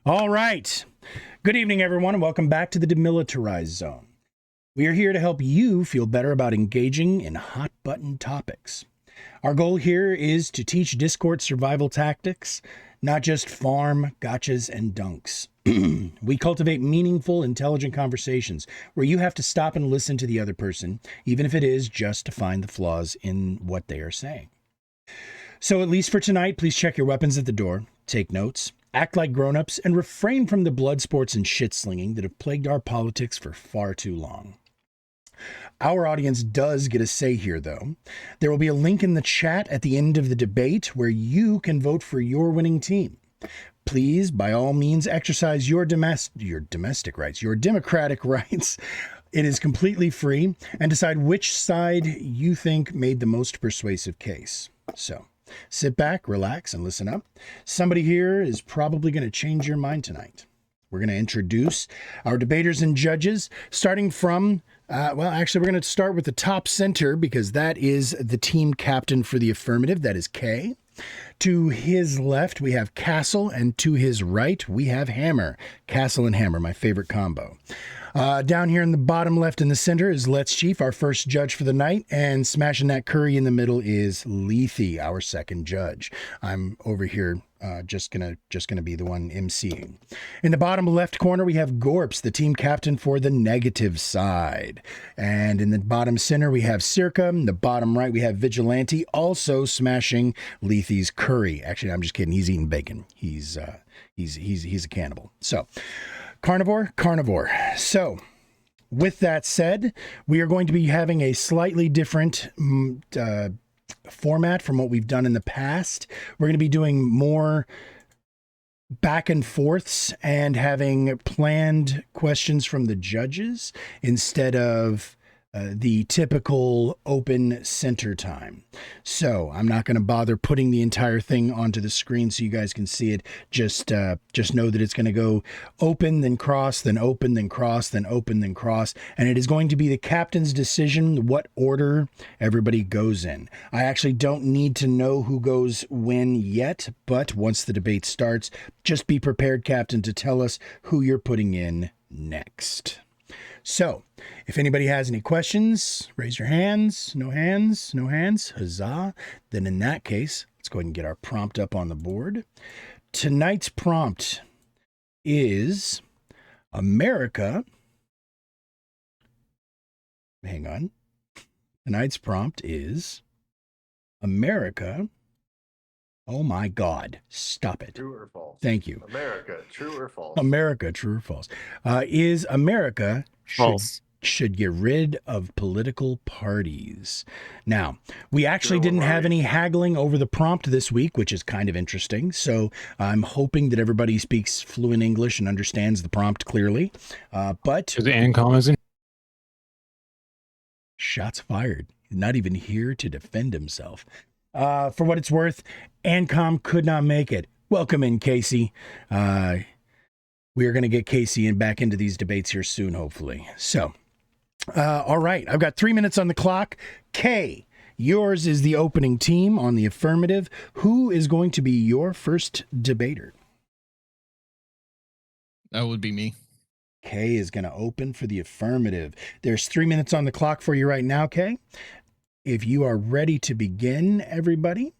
All right. Good evening, everyone, and welcome back to the Demilitarized Zone. We are here to help you feel better about engaging in hot-button topics. Our goal here is to teach Discord survival tactics, not just farm, gotchas, and dunks. We cultivate meaningful, intelligent conversations where you have to stop and listen to the other person, even if it is just to find the flaws in what they are saying. So at least for tonight, please check your weapons at the door, take notes, act like grown-ups, and refrain from the blood sports and shit-slinging that have plagued our politics for far too long. Our audience does get a say here, though. There will be a link in the chat at the end of the debate where you can vote for your winning team. Please, by all means, exercise your democratic rights. It is completely free, and decide which side you think made the most persuasive case. So, sit back, relax, and listen up. Somebody here is probably going to change your mind tonight. We're going to introduce our debaters and judges, starting from, we're going to start with the top center because that is the team captain for the affirmative. That is Kay. To his left, we have Cassell, and to his right, we have Hammer. Cassell and Hammer, my favorite combo. Down here in the bottom left in the center is LetsChief, our first judge for the night, and smashing that curry in the middle is Lethe, our second judge. I'm over here just gonna be the one emceeing. In the bottom left corner, we have Gorps, the team captain for the negative side. And in the bottom center, we have Searka. In the bottom right, we have Vigilante, also smashing Lethe's curry. Actually, I'm just kidding. He's eating bacon. He's a cannibal. So, carnivore. So, with that said, we are going to be having a slightly different format from what we've done in the past. We're going to be doing more back and forths and having planned questions from the judges instead of the typical open center time. So I'm not going to bother putting the entire thing onto the screen so you guys can see it. Just know that it's going to go open, then cross, then open, then cross, then open, then cross. And it is going to be the captain's decision what order everybody goes in. I actually don't need to know who goes when yet, but once the debate starts, just be prepared, Captain, to tell us who you're putting in next. So, if anybody has any questions, raise your hands. No hands? No hands? Huzzah. Then in that case, let's go ahead and get our prompt up on the board. Tonight's prompt is America. Hang on. Tonight's prompt is America. Oh my God. Stop it. True or false? Thank you. America, true or false? America, true or false? Is America False. should get rid of political parties? Now, we actually didn't have any haggling over the prompt this week, which is kind of interesting. So I'm hoping that everybody speaks fluent English and understands the prompt clearly. But Is the ANCOM isn't? Shots fired. Not even here to defend himself. For what it's worth, ANCOM could not make it. Welcome in, Casey. We are going to get Casey back into these debates here soon, hopefully. So, all right. I've got 3 minutes on the clock. Kay, yours is the opening team on the affirmative. Who is going to be your first debater? That would be me. Kay is going to open for the affirmative. There's 3 minutes on the clock for you right now, Kay. If you are ready to begin, everybody,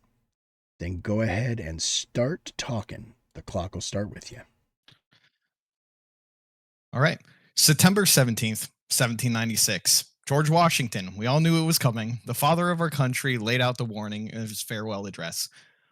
then go ahead and start talking. The clock will start with you. All right. September 17th, 1796. George Washington, we all knew it was coming. The father of our country laid out the warning in his farewell address.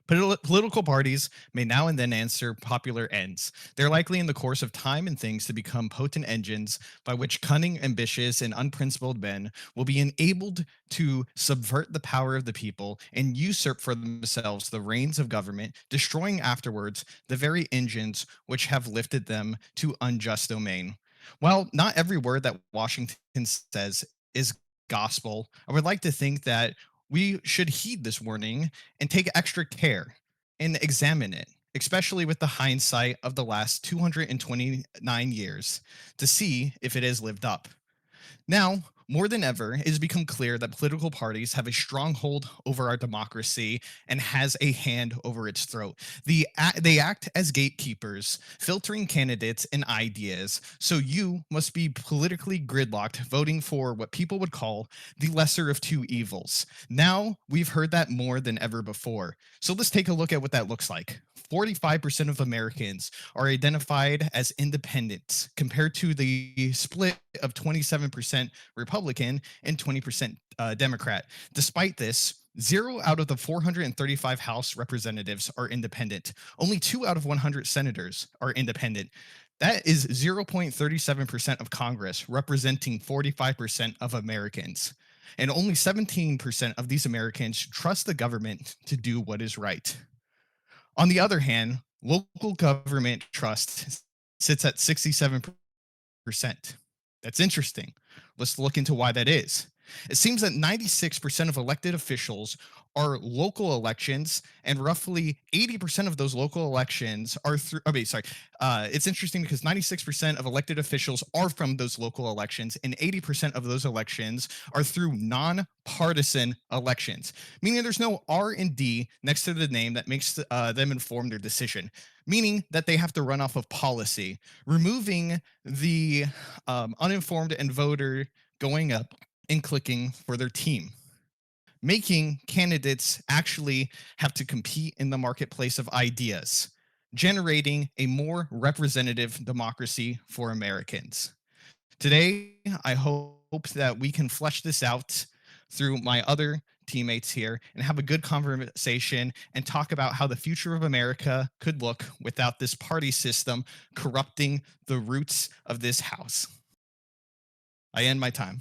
Political parties may now and then answer popular ends. They're likely in the course of time and things to become potent engines by which cunning, ambitious, and unprincipled men will be enabled to subvert the power of the people and usurp for themselves the reins of government, destroying afterwards the very engines which have lifted them to unjust domain. While not every word that Washington says is gospel, I would like to think that we should heed this warning and take extra care and examine it, especially with the hindsight of the last 229 years, to see if it has lived up. Now, More than ever, it has become clear that political parties have a strong hold over our democracy and has a hand over its throat. They act as gatekeepers, filtering candidates and ideas. So you must be politically gridlocked, voting for what people would call the lesser of two evils. Now, we've heard that more than ever before. So let's take a look at what that looks like. 45% of Americans are identified as independents compared to the split of 27% Republican and 20% Democrat. Despite this, 0 out of the 435 House representatives are independent. Only 2 out of 100 senators are independent. That is 0.37% of Congress, representing 45% of Americans. And only 17% of these Americans trust the government to do what is right. On the other hand, local government trust sits at 67%. That's interesting. Let's look into why that is. It seems that 96% of elected officials are local elections, and roughly 80% of those local elections are through. It's interesting because 96% of elected officials are from those local elections, and 80% of those elections are through nonpartisan elections, meaning there's no R and D next to the name that makes them inform their decision, meaning that they have to run off of policy, removing the uninformed and voter going up and clicking for their team, making candidates actually have to compete in the marketplace of ideas, generating a more representative democracy for Americans. Today, I hope that we can flesh this out through my other teammates here and have a good conversation and talk about how the future of America could look without this party system corrupting the roots of this house. I end my time.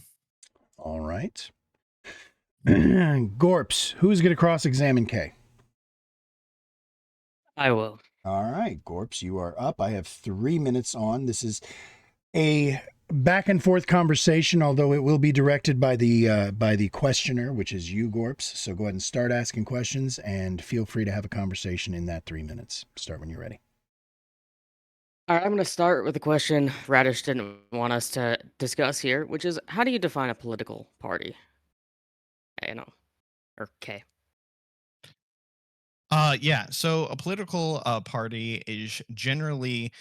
All right. Gorps, who's going to cross-examine Kay? I will. All right, Gorps, you are up. I have 3 minutes on. This is a back and forth conversation, although it will be directed by the questioner, which is you, Gorps. So go ahead and start asking questions, and feel free to have a conversation in that 3 minutes. Start when you're ready. All right, I'm going to start with a question Radish didn't want us to discuss here, which is, how do you define a political party? Or K. So a political party is generally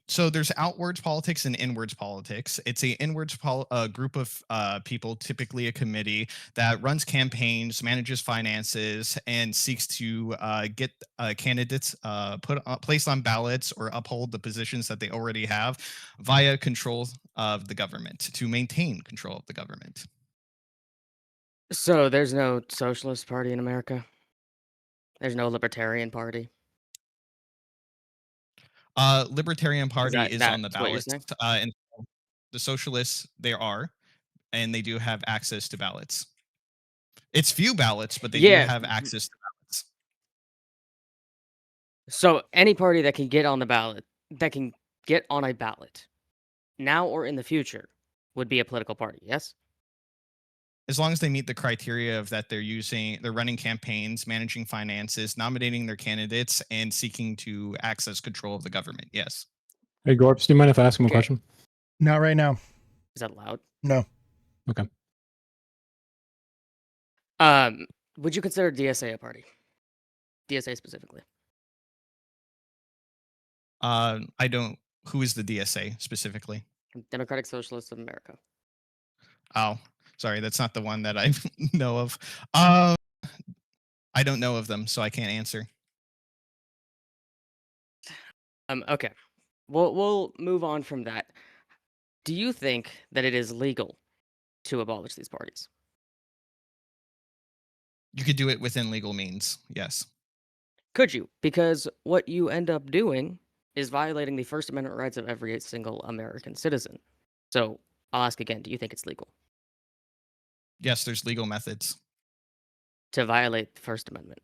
so there's outwards politics and inwards politics. It's a inwards group of people, typically a committee that runs campaigns, manages finances, and seeks to get candidates placed on ballots or uphold the positions that they already have via control of the government, to maintain control of the government. So there's no socialist party in America? There's no libertarian party? Libertarian Party is on the that's what you're ballot, saying? and the socialists, they are, and they do have access to ballots. It's few ballots, but they do Yeah. have access to ballots. So any party that can get on the ballot, that can get on a ballot, now or in the future, would be a political party, yes? As long as they meet the criteria of that they're running campaigns, managing finances, nominating their candidates, and seeking to access control of the government. Yes. Hey, Gorps, do you mind if I ask him a Okay. question? Not right now. Is that loud? No. Okay. Would you consider DSA a party? DSA specifically. I don't. Who is the DSA specifically? Democratic Socialists of America. Oh, sorry, that's not the one that I know of. I don't know of them, so I can't answer. Okay. We'll move on from that. Do you think that it is legal to abolish these parties? You could do it within legal means. Yes. Could you? Because what you end up doing is violating the First Amendment rights of every single American citizen. So I'll ask again, do you think it's legal Yes, there's legal methods. to violate the First Amendment?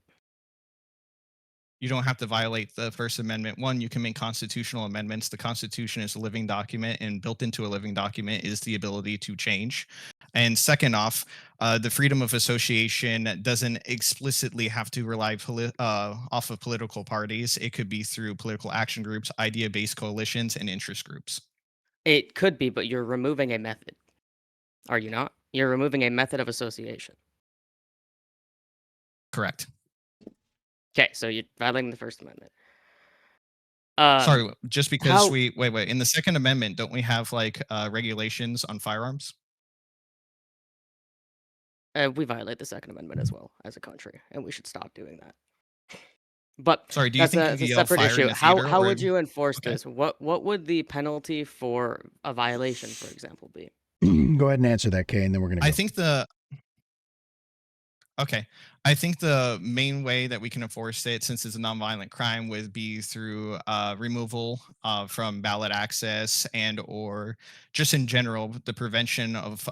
You don't have to violate the First Amendment. One, you can make constitutional amendments. The Constitution is a living document, and built into a living document is the ability to change. And second off, the freedom of association doesn't explicitly have to rely off of political parties. It could be through political action groups, idea-based coalitions, and interest groups. It could be, but you're removing a method. Are you not? You're removing a method of association. Correct. Okay, so you're violating the First Amendment. Sorry, just because how- wait. In the Second Amendment, don't we have like regulations on firearms? we violate the Second Amendment as well as a country, and we should stop doing that. But Sorry, do you think you that's could a yell separate fire issue. in a theater? How Or would you enforce okay. this? What would the penalty for a violation, for example, be? Go ahead and answer that, Kay, and then we're going to go. I think the main way that we can enforce it, since it's a nonviolent crime, would be through removal from ballot access, and or just in general the prevention of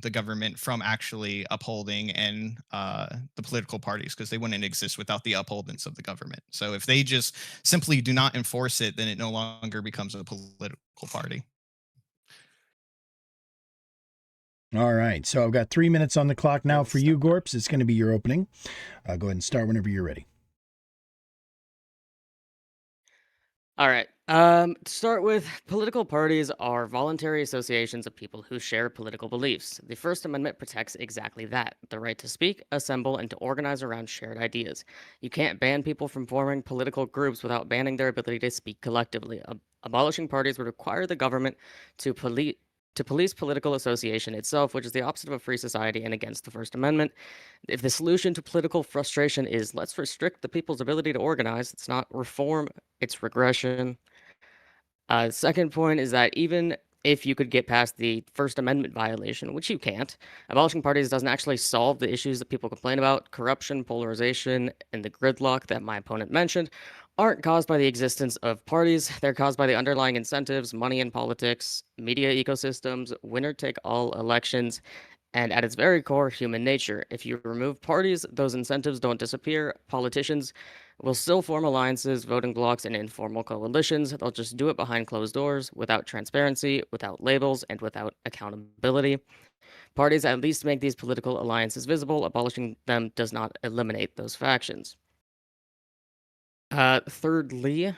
the government from actually upholding and the political parties, because they wouldn't exist without the upholdings of the government. So if they just simply do not enforce it, then it no longer becomes a political party. All right, so I've got 3 minutes on the clock now for you, Gorps. It's going to be your opening. Go ahead and start whenever you're ready. All right. To start with, political parties are voluntary associations of people who share political beliefs. The First Amendment protects exactly that, the right to speak, assemble, and to organize around shared ideas. You can't ban people from forming political groups without banning their ability to speak collectively. Abolishing parties would require the government to police political association itself, which is the opposite of a free society and against the First Amendment. If the solution to political frustration is let's restrict the people's ability to organize, it's not reform, it's regression. Second point is that even if you could get past the First Amendment violation, which you can't, abolishing parties doesn't actually solve the issues that people complain about. Corruption, polarization, and the gridlock that my opponent mentioned aren't caused by the existence of parties. They're caused by the underlying incentives, money in politics, media ecosystems, winner-take-all elections, and at its very core, human nature. If you remove parties, those incentives don't disappear. Politicians will still form alliances, voting blocs, and informal coalitions. They'll just do it behind closed doors, without transparency, without labels, and without accountability. Parties at least make these political alliances visible. Abolishing them does not eliminate those factions. Thirdly,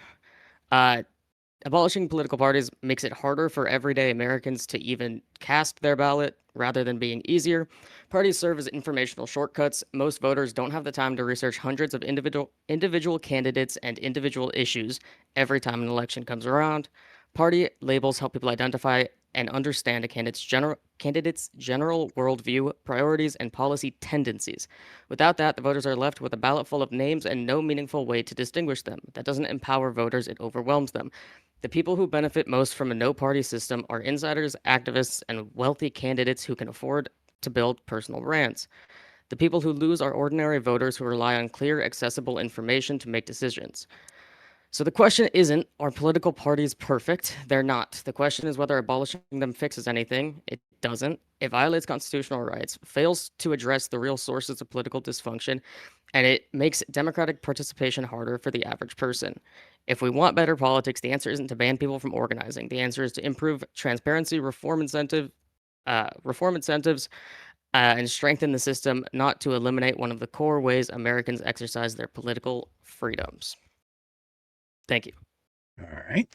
abolishing political parties makes it harder for everyday Americans to even cast their ballot rather than being easier. Parties serve as informational shortcuts. Most voters don't have the time to research hundreds of individual candidates and individual issues every time an election comes around. Party labels help people identify and understand a candidate's general worldview, priorities, and policy tendencies. Without that, the voters are left with a ballot full of names and no meaningful way to distinguish them. That doesn't empower voters, it overwhelms them. The people who benefit most from a no-party system are insiders, activists, and wealthy candidates who can afford to build personal brands. The people who lose are ordinary voters who rely on clear, accessible information to make decisions. So the question isn't, are political parties perfect? They're not. The question is whether abolishing them fixes anything. It doesn't. It violates constitutional rights, fails to address the real sources of political dysfunction, and it makes democratic participation harder for the average person. If we want better politics, the answer isn't to ban people from organizing. The answer is to improve transparency, reform incentives, and strengthen the system, not to eliminate one of the core ways Americans exercise their political freedoms. Thank you. All right.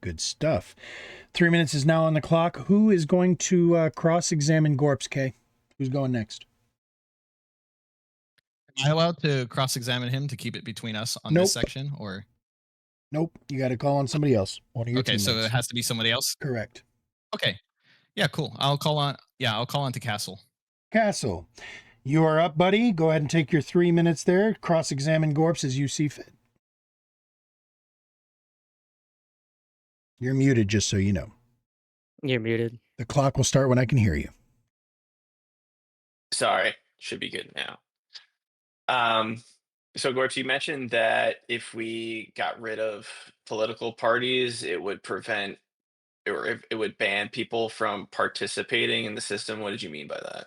Good stuff. 3 minutes is now on the clock. Who is going to cross-examine Gorps, Kay? Who's going next? Am I allowed to cross-examine him to keep it between us on this section, or? Nope. You got to call on somebody else. One of your teammates. So it has to be somebody else? Correct. Okay. Yeah, cool. I'll call on to Cassell. Cassell, you are up, buddy. Go ahead and take your 3 minutes there. Cross-examine Gorps as you see fit. You're muted, just so you know. You're muted. The clock will start when I can hear you. Sorry, should be good now. So Gorps, you mentioned that if we got rid of political parties, it would prevent or it would ban people from participating in the system. What did you mean by that?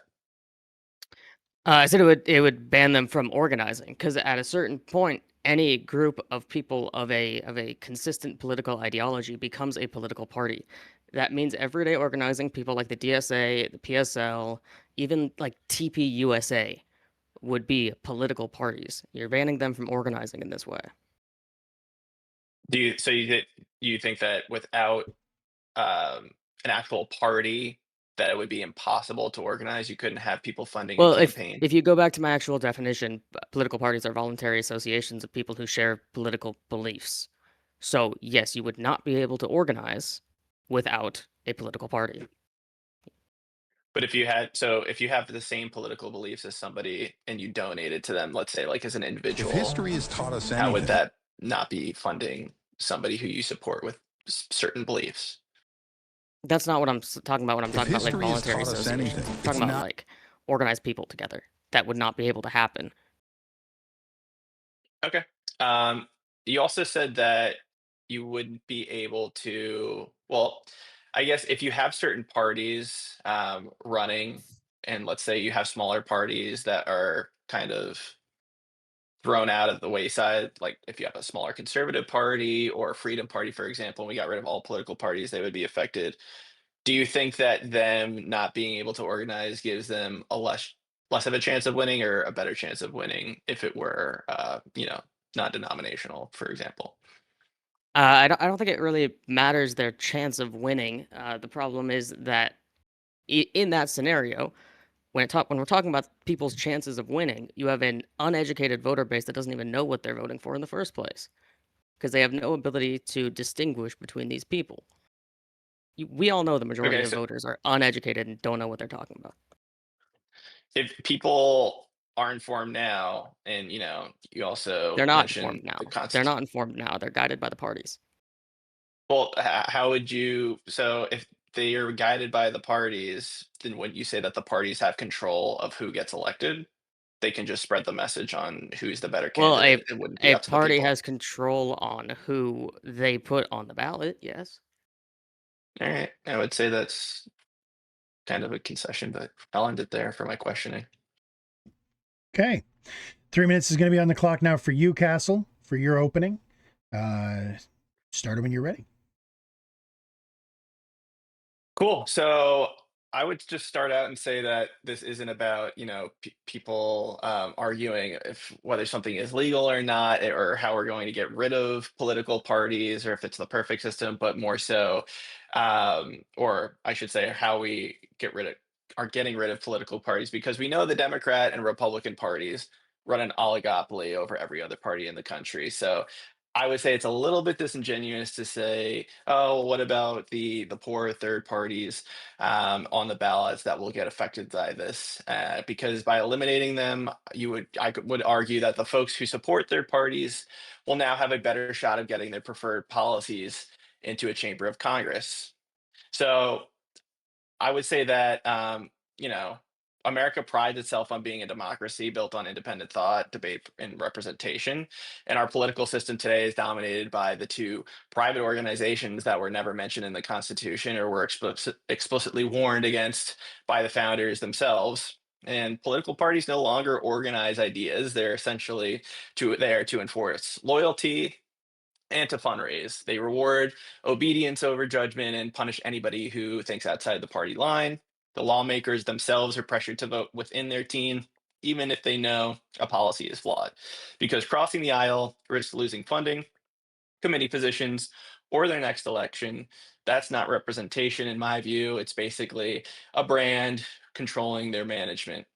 I said it would ban them from organizing, because at a certain point, any group of people of a consistent political ideology becomes a political party. That means everyday organizing, people like the DSA, the PSL, even like TPUSA would be political parties. You're banning them from organizing in this way. You think that without an actual party, that it would be impossible to organize? You couldn't have people funding a Well, campaign? if you go back to my actual definition, political parties are voluntary associations of people who share political beliefs. So, yes, you would not be able to organize without a political party. But if you had, so if you have the same political beliefs as somebody and you donated to them, let's say like as an If individual, history has taught us how would anything, that not be funding somebody who you support with certain beliefs? That's not what I'm talking about when I'm if talking about like history has voluntary taught us associations. anything, I'm talking it's about not like organized people together. That would not be able to happen. Okay. Um, you also said that you wouldn't be able to, well, I guess if you have certain parties running, and let's say you have smaller parties that are kind of thrown out of the wayside, like if you have a smaller conservative party or a freedom party, for example, and we got rid of all political parties, they would be affected. Do you think that them not being able to organize gives them a less of a chance of winning or a better chance of winning if it were non-denominational, for example? I don't think it really matters their chance of winning. The problem is that in that scenario, when we're talking about people's chances of winning, you have an uneducated voter base that doesn't even know what they're voting for in the first place because they have no ability to distinguish between these people. We all know the majority Okay, of so voters are uneducated and don't know what they're talking about. if people are informed now, and you also They're not informed mentioned the now. They're constitution. not informed now. They're guided by the parties. Well, how would you? So if they are guided by the parties, then wouldn't you say that the parties have control of who gets elected? They can just spread the message on who's the better Well, candidate. It wouldn't be a up to the party people. has control on who they put on the ballot, yes. All right, I would say that's kind of a concession, but I'll end it there for my questioning. Okay. 3 minutes is going to be on the clock now for you, Cassell, for your opening. Start it when you're ready. Cool. So I would just start out and say that this isn't about, people arguing if whether something is legal or not, or how we're going to get rid of political parties, or if it's the perfect system, but more so, or I should say, how we are getting rid of political parties, because we know the Democrat and Republican parties run an oligopoly over every other party in the country. So I would say it's a little bit disingenuous to say, "Oh, what about the poor third parties on the ballots that will get affected by this?" Because by eliminating them, would argue that the folks who support third parties will now have a better shot of getting their preferred policies into a chamber of Congress. So I would say that, America prides itself on being a democracy built on independent thought, debate, and representation. And our political system today is dominated by the two private organizations that were never mentioned in the Constitution or were explicitly warned against by the founders themselves. And political parties no longer organize ideas. They're essentially there to enforce loyalty and to fundraise. They reward obedience over judgment and punish anybody who thinks outside the party line. The lawmakers themselves are pressured to vote within their team, even if they know a policy is flawed, because crossing the aisle risks losing funding, committee positions, or their next election. That's not representation, in my view. It's basically a brand controlling their management.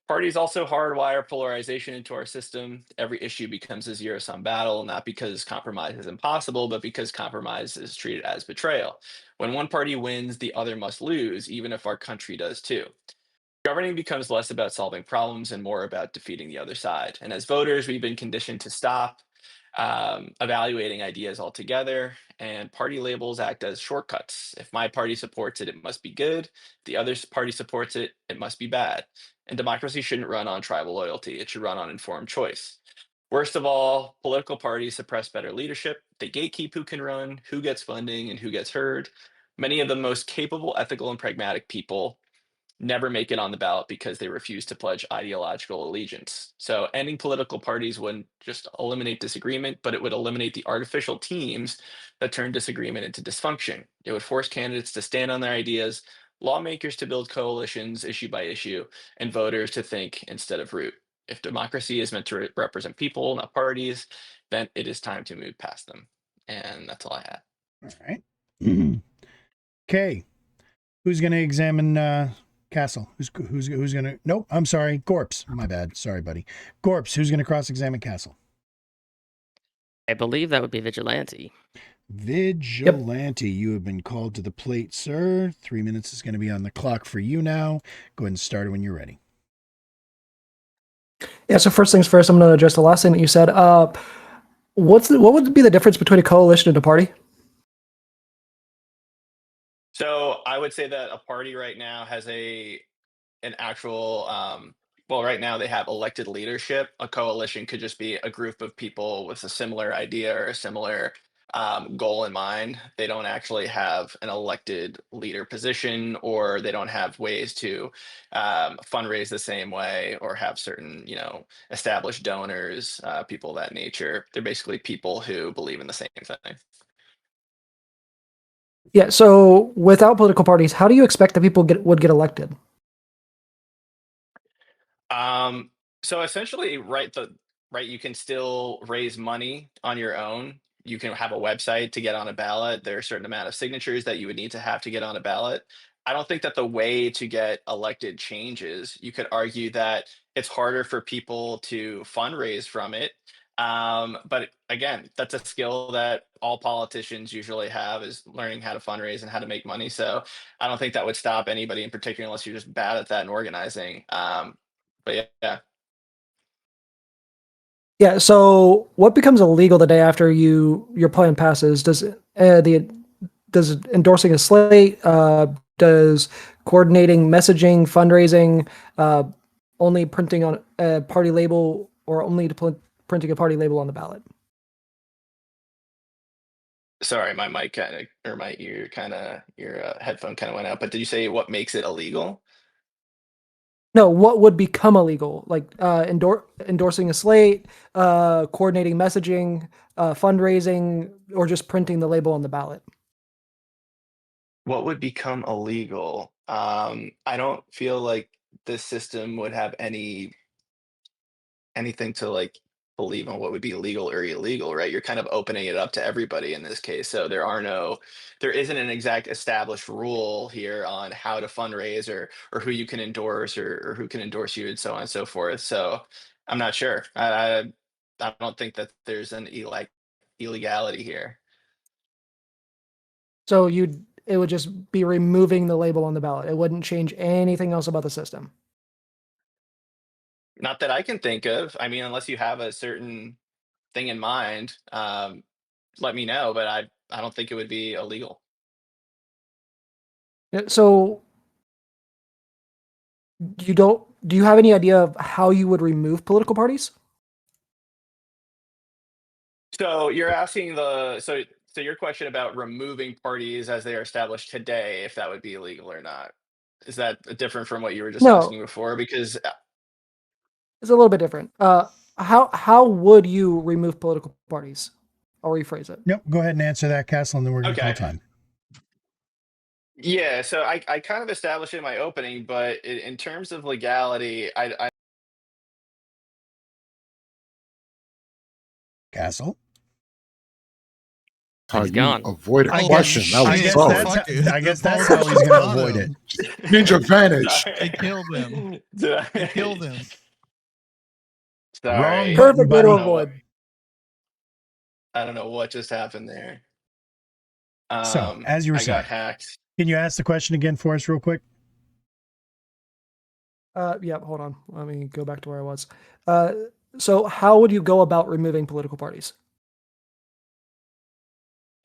Parties also hardwire polarization into our system. Every issue becomes a zero sum battle, not because compromise is impossible, but because compromise is treated as betrayal. When one party wins, the other must lose, even if our country does too. Governing becomes less about solving problems and more about defeating the other side. And as voters, we've been conditioned to stop evaluating ideas altogether, and party labels act as shortcuts. If my party supports it, it must be good. If the other party supports it, it must be bad. And democracy shouldn't run on tribal loyalty, it should run on informed choice. Worst of all, political parties suppress better leadership. They gatekeep who can run, who gets funding, and who gets heard. Many of the most capable, ethical, and pragmatic people never make it on the ballot because they refuse to pledge ideological allegiance. So ending political parties wouldn't just eliminate disagreement, but it would eliminate the artificial teams that turn disagreement into dysfunction. It would force candidates to stand on their ideas, lawmakers to build coalitions issue by issue, and voters to think instead of root. If democracy is meant to represent people, not parties, then it is time to move past them. And that's all I had. All right. Okay. Who's going to examine Cassell? Who's going to? Nope. I'm sorry, Gorps. My bad. Sorry, buddy. Gorps. Who's going to cross-examine Cassell? I believe that would be Vigilante. Vigilante, you have been called to the plate, sir. 3 minutes is going to be on the clock for you now. Go ahead and start when you're ready. Yeah, so first things first, I'm going to address the last thing that you said. What would be the difference between a coalition and a party? So I would say that a party right now has an actual well, right now they have elected leadership. A coalition could just be a group of people with a similar idea or a similar goal in mind. They don't actually have an elected leader position, or they don't have ways to fundraise the same way, or have certain, established donors, people of that nature. They're basically people who believe in the same thing. Yeah, so without political parties, how do you expect that people would get elected? So essentially, right, you can still raise money on your own. You can have a website to get on a ballot. There are a certain amount of signatures that you would need to have to get on a ballot. I don't think that the way to get elected changes. You could argue that it's harder for people to fundraise from it. But again, that's a skill that all politicians usually have, is learning how to fundraise and how to make money. So I don't think that would stop anybody in particular, unless you're just bad at that and organizing. But yeah. Yeah, so what becomes illegal the day after your plan passes? Does endorsing a slate, does coordinating messaging, fundraising, only printing on a party label, or only printing a party label on the ballot? Sorry, my mic kind of, or my ear kind of, your headphone kind of went out. But did you say what makes it illegal? No, what would become illegal? Like endorsing a slate, coordinating messaging, fundraising, or just printing the label on the ballot? What would become illegal? I don't feel like this system would have anything to like believe on what would be legal or illegal, right? You're kind of opening it up to everybody in this case. So there isn't an exact established rule here on how to fundraise, or who you can endorse, or who can endorse you, and so on and so forth. So I'm not sure. I don't think that there's an illegality here. So it would just be removing the label on the ballot. It wouldn't change anything else about the system. Not that I can think of. I mean, unless you have a certain thing in mind, let me know. But I don't think it would be illegal. So do you have any idea of how you would remove political parties? So you're asking so your question about removing parties as they are established today, if that would be illegal or not. Is that different from what you were just No, asking before? Because it's a little bit different. How would you remove political parties? I'll rephrase it. Nope. Go ahead and answer that, Cassell, and then we're going to Okay. call time. Yeah, so I kind of established it in my opening, but in terms of legality, I Cassell? He's gone. Avoid a Oh, question. That I was guess so. that's how he's going to avoid it. Ninja vanish. They killed him. Did They killed him. Sorry. Wrong Perfect way to buddy. avoid. I don't know what just happened there. So, as you were I got saying, hacked. can you ask the question again for us real quick? Yeah, hold on. Let me go back to where I was. So how would you go about removing political parties?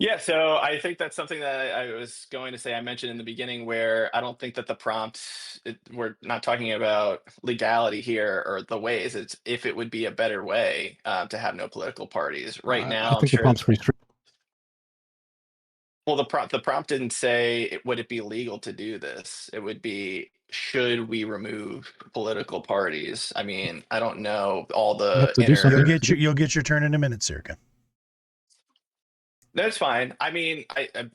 Yeah, so I think that's something that I was going to say. I mentioned in the beginning, where I don't think that the prompt, we're not talking about legality here or the ways. It's if it would be a better way to have no political parties. Right I now, I'm think the sure. prompt's pretty strict. Well, the prompt didn't say would it be legal to do this. It would be, should we remove political parties? I mean, I don't know all You have the to do inner. something. You'll get your turn in a minute, Searka. That's fine. I mean, I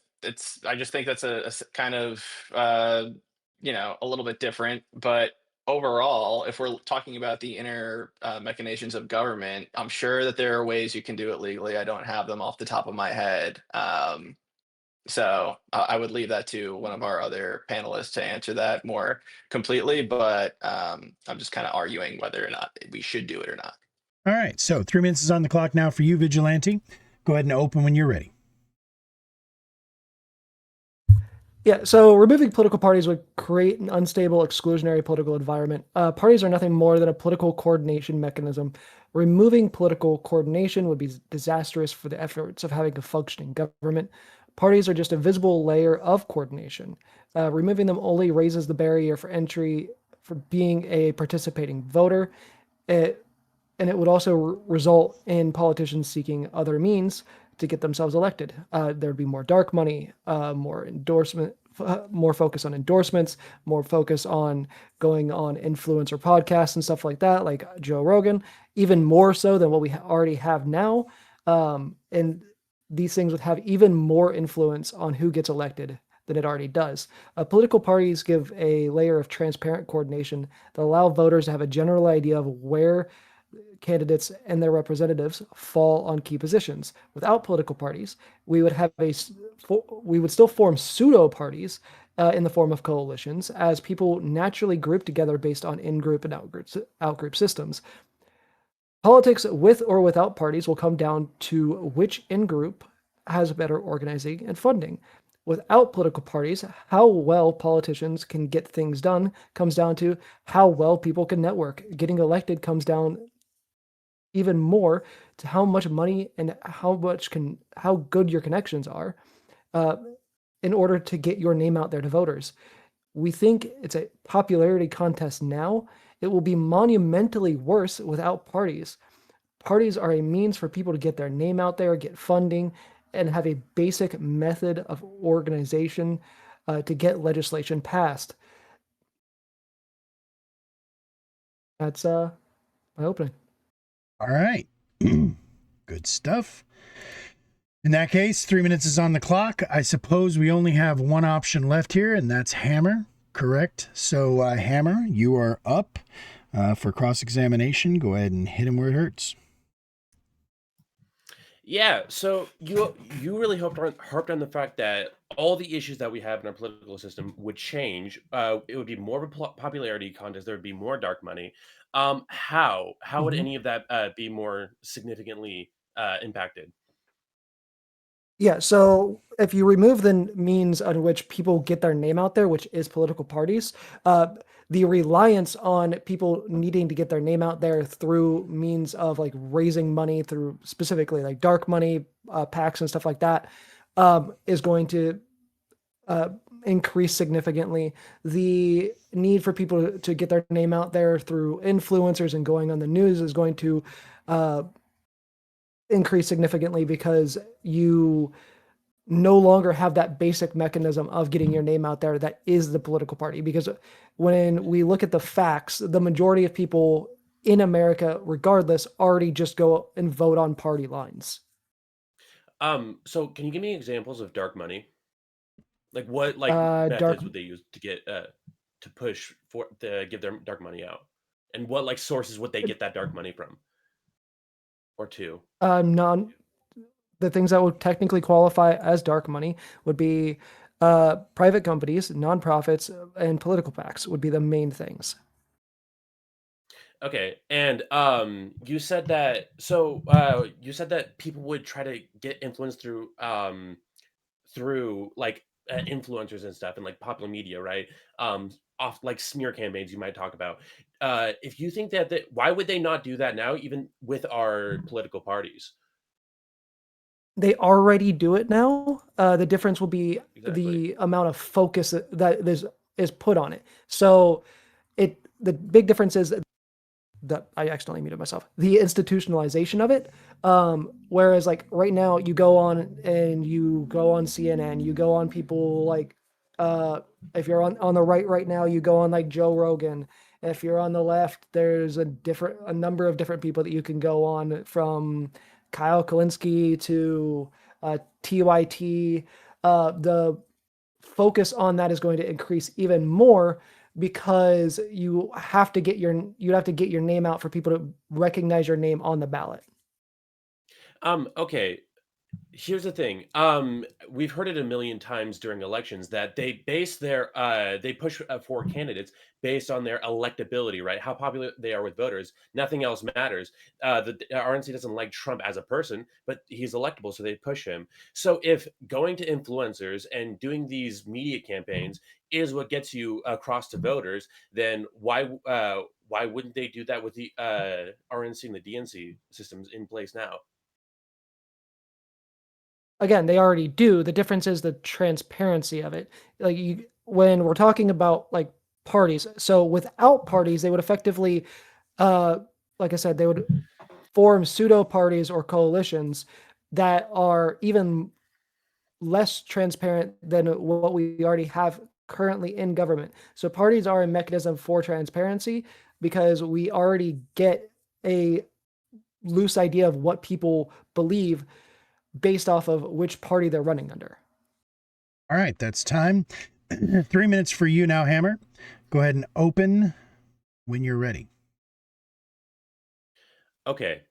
just think that's kind of a little bit different. But overall, if we're talking about the inner machinations of government, I'm sure that there are ways you can do it legally. I don't have them off the top of my head. So I would leave that to one of our other panelists to answer that more completely, but I'm just kind of arguing whether or not we should do it or not. All right, so 3 minutes is on the clock now for you, Vigilante. Go ahead and open when you're ready. Yeah, so removing political parties would create an unstable, exclusionary political environment. Parties are nothing more than a political coordination mechanism. Removing political coordination would be disastrous for the efforts of having a functioning government. Parties are just a visible layer of coordination. Removing them only raises the barrier for entry for being a participating voter. And it would also result in politicians seeking other means to get themselves elected. There'd be more dark money, more endorsement, more focus on endorsements, more focus on going on influencer podcasts and stuff like that, like Joe Rogan, even more so than what we already have now. And these things would have even more influence on who gets elected than it already does. Political parties give a layer of transparent coordination that allow voters to have a general idea of where candidates and their representatives fall on key positions. Without political parties, we would still form pseudo parties in the form of coalitions, as people naturally group together based on in-group and out-group systems. Politics with or without parties will come down to which in-group has better organizing and funding. Without political parties, how well politicians can get things done comes down to how well people can network. Getting elected comes down even more to how much money and how good your connections are in order to get your name out there to voters. We think it's a popularity contest now. It will be monumentally worse without parties. Parties are a means for people to get their name out there, get funding, and have a basic method of organization to get legislation passed. That's my opening. All right. Good stuff. In that case, 3 minutes is on the clock. I suppose we only have one option left here, and that's Hammer, correct? So, Hammer, you are up for cross-examination. Go ahead and hit him where it hurts. Yeah, so you really harped on the fact that all the issues that we have in our political system would change. It would be more of a popularity contest. There would be more dark money. How would any of that be more significantly impacted? Yeah, so if you remove the means on which people get their name out there, which is political parties, the reliance on people needing to get their name out there through means of like raising money through specifically like dark money, PACs and stuff like that, is going to increase significantly. The need for people to get their name out there through influencers and going on the news is going to increase significantly because you no longer have that basic mechanism of getting your name out there that is the political party. Because when we look at the facts, the majority of people in America, regardless, already just go and vote on party lines. So can you give me examples of dark money? Like what methods would they use to get to push for to give their dark money out? And what like sources would they get that dark money from? Or to? The things that would technically qualify as dark money would be private companies, nonprofits, and political PACs would be the main things. Okay, and you said that you said that people would try to get influence through like influencers and stuff and like popular media, right? Off like smear campaigns you might talk about. If you think that why would they not do that now, even with our political parties? They already do it now. The difference will be the amount of focus that is put on it. So the big difference is that I accidentally muted myself. The institutionalization of it. Whereas like right now you go on CNN, you go on people like if you're on the right now, you go on like Joe Rogan. If you're on the left, there's a number of different people that you can go on, from Kyle Kalinske to TYT. The focus on that is going to increase even more because you'd have to get your name out for people to recognize your name on the ballot. Okay. Here's the thing. We've heard it a million times during elections that they base their they push for candidates based on their electability, right? How popular they are with voters. Nothing else matters. The RNC doesn't like Trump as a person, but he's electable, so they push him. So if going to influencers and doing these media campaigns is what gets you across to voters, then why wouldn't they do that with the RNC and the DNC systems in place now? Again, they already do. The difference is the transparency of it. Like when we're talking about like parties, so without parties, they would effectively, uh, like I said, they would form pseudo parties or coalitions that are even less transparent than what we already have currently in government. So parties are a mechanism for transparency because we already get a loose idea of what people believe based off of which party they're running under. All right, that's time. 3 minutes for you now, Hammer. Go ahead and open when you're ready. Okay.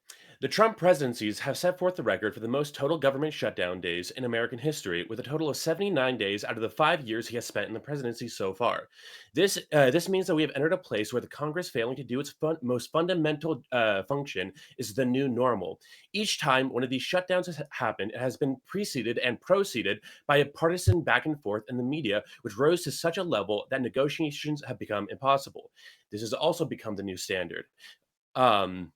The Trump presidencies have set forth the record for the most total government shutdown days in American history, with a total of 79 days out of the 5 years he has spent in the presidency so far. This means that we have entered a place where the Congress failing to do its most fundamental function is the new normal. Each time one of these shutdowns has happened, it has been preceded and proceeded by a partisan back and forth in the media, which rose to such a level that negotiations have become impossible. This has also become the new standard. Um,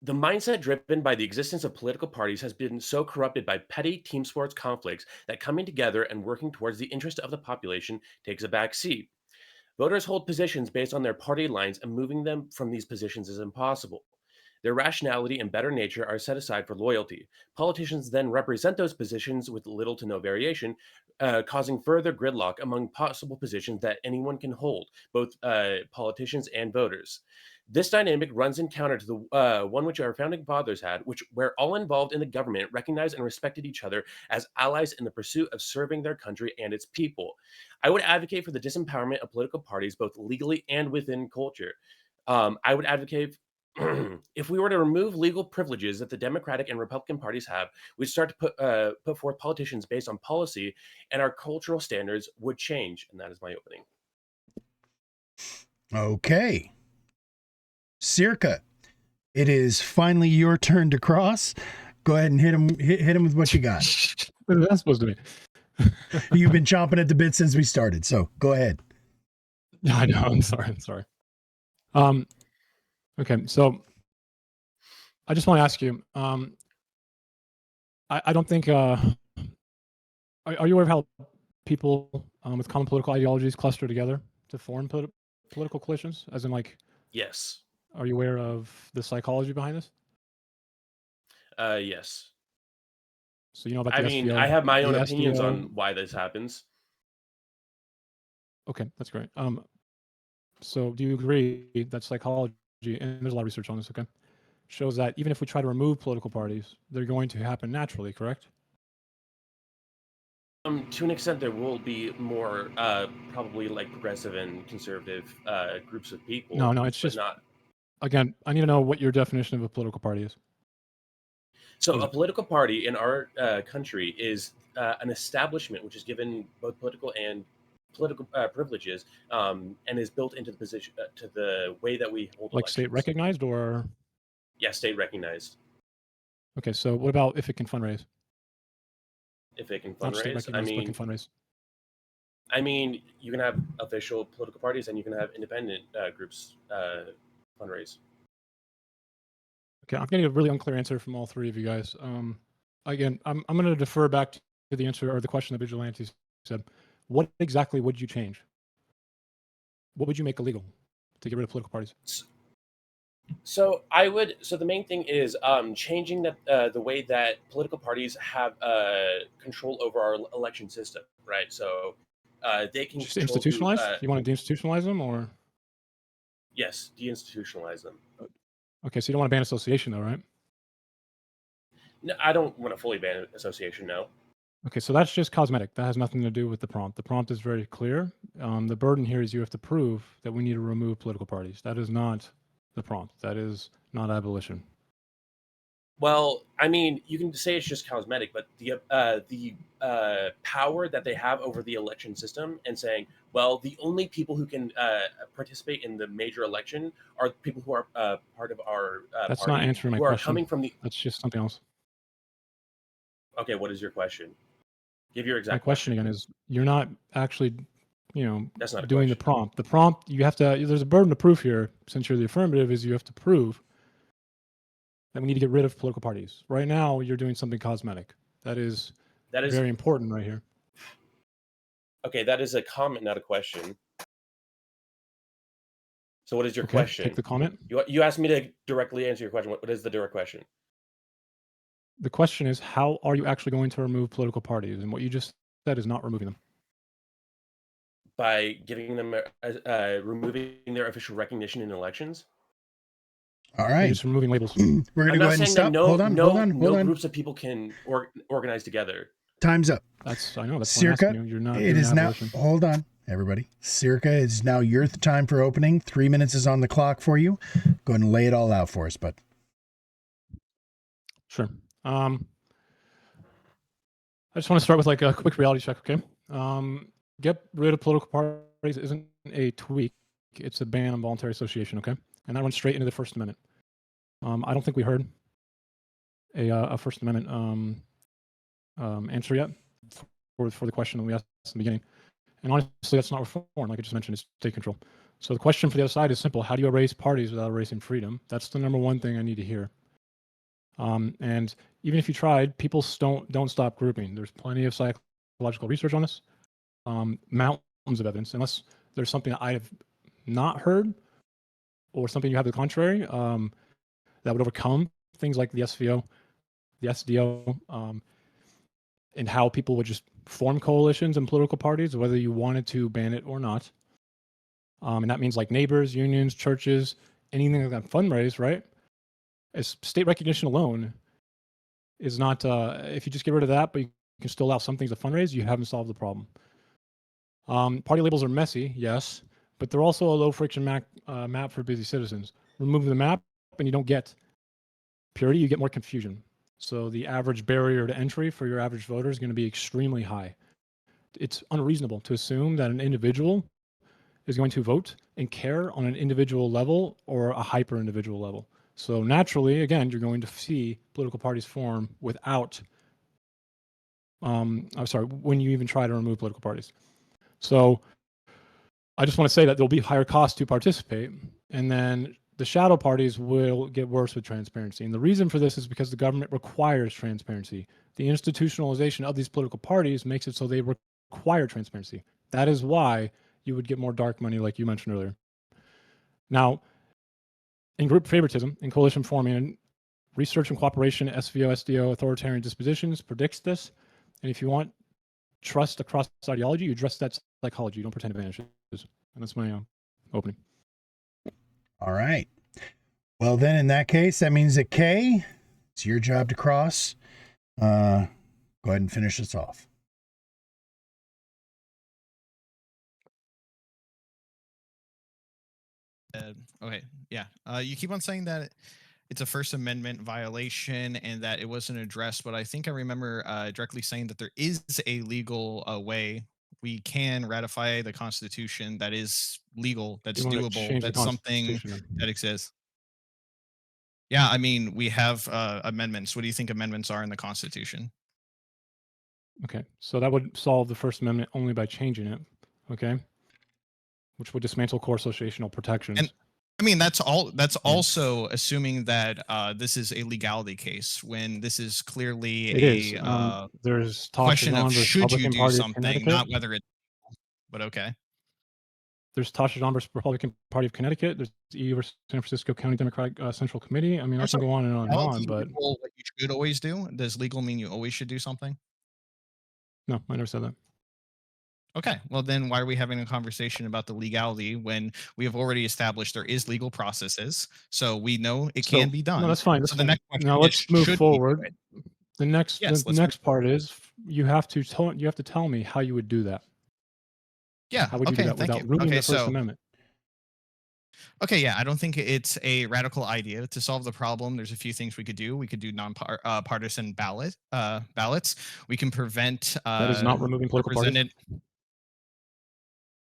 the mindset driven by the existence of political parties has been so corrupted by petty team sports conflicts that coming together and working towards the interest of the population takes a back seat. Voters hold positions based on their party lines, and moving them from these positions is impossible. Their rationality and better nature are set aside for loyalty. Politicians then represent those positions with little to no variation, causing further gridlock among possible positions that anyone can hold, both politicians and voters. This dynamic runs in counter to the one which our founding fathers had, where all involved in the government recognized and respected each other as allies in the pursuit of serving their country and its people. I would advocate for the disempowerment of political parties, both legally and within culture. I would advocate if we were to remove legal privileges that the Democratic and Republican parties have, we'd start to put forth politicians based on policy, and our cultural standards would change. And that is my opening. Okay. Searka, it is finally your turn to cross. Go ahead and hit him with what you got. What is that supposed to be? You've been chomping at the bit since we started, so go ahead. I know. I'm sorry. Okay, so I just want to ask you. I don't think. Are you aware of how people with common political ideologies cluster together to form political coalitions? As in, like, Yes. are you aware of the psychology behind this? Yes. So you know about I the mean, SVO, I have my own the opinions SVO? on why this happens. Okay, that's great. So do you agree that psychology, and there's a lot of research on this, okay, shows that even if we try to remove political parties, they're going to happen naturally, correct? To an extent, there will be more probably like progressive and conservative groups of people. No, it's but just, not. again, I need to know what your definition of a political party is. So a political party in our country is an establishment which is given both political privileges, and is built into the position to the way that we hold Like state elections. recognized, or? Yeah, state recognized. Okay, so what about if it can fundraise? If it can Not state fundraise, recognized, but can fundraise. I mean, you can have official political parties and you can have independent groups fundraise. Okay, I'm getting a really unclear answer from all three of you guys. Again, I'm going to defer back to the answer or the question that Vigilantes said. What exactly would you change? What would you make illegal to get rid of political parties? So the main thing is changing the way that political parties have control over our election system, right? So they can Just control who. institutionalize? You want to deinstitutionalize them, or? Yes, deinstitutionalize them. Okay, so you don't want to ban association, though, right? No, I don't want to fully ban association. No. Okay, so that's just cosmetic. That has nothing to do with the prompt. The prompt is very clear. The burden here is you have to prove that we need to remove political parties. That is not the prompt. That is not abolition. Well, I mean, you can say it's just cosmetic, but the power that they have over the election system and saying, well, the only people who can participate in the major election are people who are part of our That's party, not answering my who are question. coming from the. That's just something else. Okay, what is your question? Give your exact My question again is, you're not actually, That's not a doing the question. prompt. The prompt, you have to, there's a burden of proof here, since you're the affirmative, is you have to prove that we need to get rid of political parties. Right now, you're doing something cosmetic. That is very important right here. Okay, that is a comment, not a question. So what is your Okay, question? take the comment. You asked me to directly answer your question. What is the direct question? The question is, how are you actually going to remove political parties? And what you just said is not removing them. By giving them removing their official recognition in elections. All You're right. just removing labels. We're going to go ahead and stop. Hold on. No groups of people can organize together. Time's up. I know. That's what I'm asking you. You're not. It is now. Hold on, everybody. Searka, it is now your time for opening. 3 minutes is on the clock for you. Go ahead and lay it all out for us, bud. Sure. I just want to start with like a quick reality check. Okay. Get rid of political parties isn't a tweak. It's a ban on voluntary association. Okay. And that runs straight into the First Amendment. I don't think we heard a First Amendment answer yet for the question that we asked in the beginning. And honestly, that's not reform. Like I just mentioned, it's state control. So the question for the other side is simple. How do you erase parties without erasing freedom? That's the number one thing I need to hear. And even if you tried, people don't stop grouping. There's plenty of psychological research on this, mountains of evidence, unless there's something that I have not heard or something you have to the contrary, that would overcome things like the SVO, the SDO, and how people would just form coalitions and political parties, whether you wanted to ban it or not. And that means like neighbors, unions, churches, anything that fundraise, right? As state recognition alone is not, if you just get rid of that, but you can still allow some things to fundraise, you haven't solved the problem. Party labels are messy, yes, but they're also a low friction map for busy citizens. Remove the map and you don't get purity, you get more confusion. So the average barrier to entry for your average voter is going to be extremely high. It's unreasonable to assume that an individual is going to vote and care on an individual level or a hyper individual level. So naturally, again, you're going to see political parties form without, when you even try to remove political parties. So I just want to say that there'll be higher costs to participate, and then the shadow parties will get worse with transparency. And the reason for this is because the government requires transparency. The institutionalization of these political parties makes it so they require transparency. That is why you would get more dark money like you mentioned earlier. Now, in group favoritism, in coalition forming, and research and cooperation, SVO, SDO, authoritarian dispositions predicts this. And if you want trust across ideology, you address that psychology. You don't pretend advantages. And that's my opening. All right. Well, then in that case, that means that Kay, it's your job to cross. Go ahead and finish this off. Okay. Yeah. You keep on saying that it's a First Amendment violation and that it wasn't addressed, but I think I remember directly saying that there is a legal way we can ratify the Constitution that is legal, that's doable, that's something that exists. Yeah, I mean, we have amendments. What do you think amendments are in the Constitution? Okay, so that would solve the First Amendment only by changing it, okay? Which would dismantle core associational protections. And I mean, that's also assuming that this is a legality case when this is clearly there's question of should you do something, not whether it's, but okay. There's Tasha John versus Republican Party of Connecticut. There's the EU versus San Francisco County Democratic Central Committee. I mean, I can go on and on and on, but what you should always do. Does legal mean you always should do something? No, I never said that. Okay, well then why are we having a conversation about the legality when we have already established there is legal processes, so we know it can be done? No, that's fine. So the next question now let's move forward. The next part is you have to tell me how you would do that. Yeah. How would you do that without ruining the First Amendment? Okay, yeah, I don't think it's a radical idea to solve the problem. There's a few things we could do. We could do non-partisan ballots. We can prevent That is not removing political parties. represented.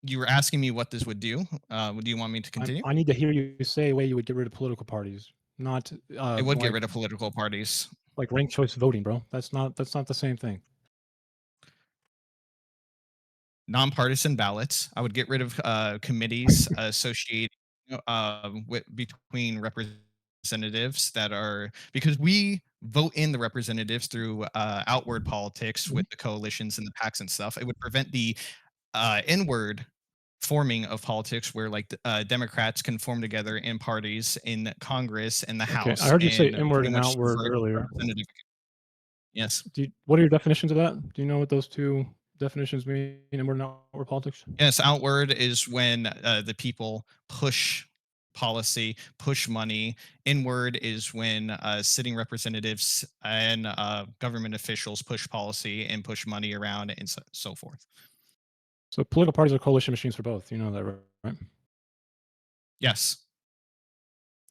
You were asking me what this would do. Do you want me to continue? I need to hear you say a way you would get rid of political parties, not It would get rid of political parties. like ranked choice voting, bro. That's not the same thing. Non-partisan ballots. I would get rid of committees associated between representatives that are, because we vote in the representatives through outward politics with the coalitions and the PACs and stuff. It would prevent the inward forming of politics where like Democrats can form together in parties in Congress and the House. I heard you say inward and outward earlier. Yes. What are your definitions of that? Do you know what those two definitions mean, inward and outward politics? Yes, outward is when the people push policy, push money. Inward is when sitting representatives and government officials push policy and push money around and so forth. So political parties are coalition machines for both. You know that, right? Yes.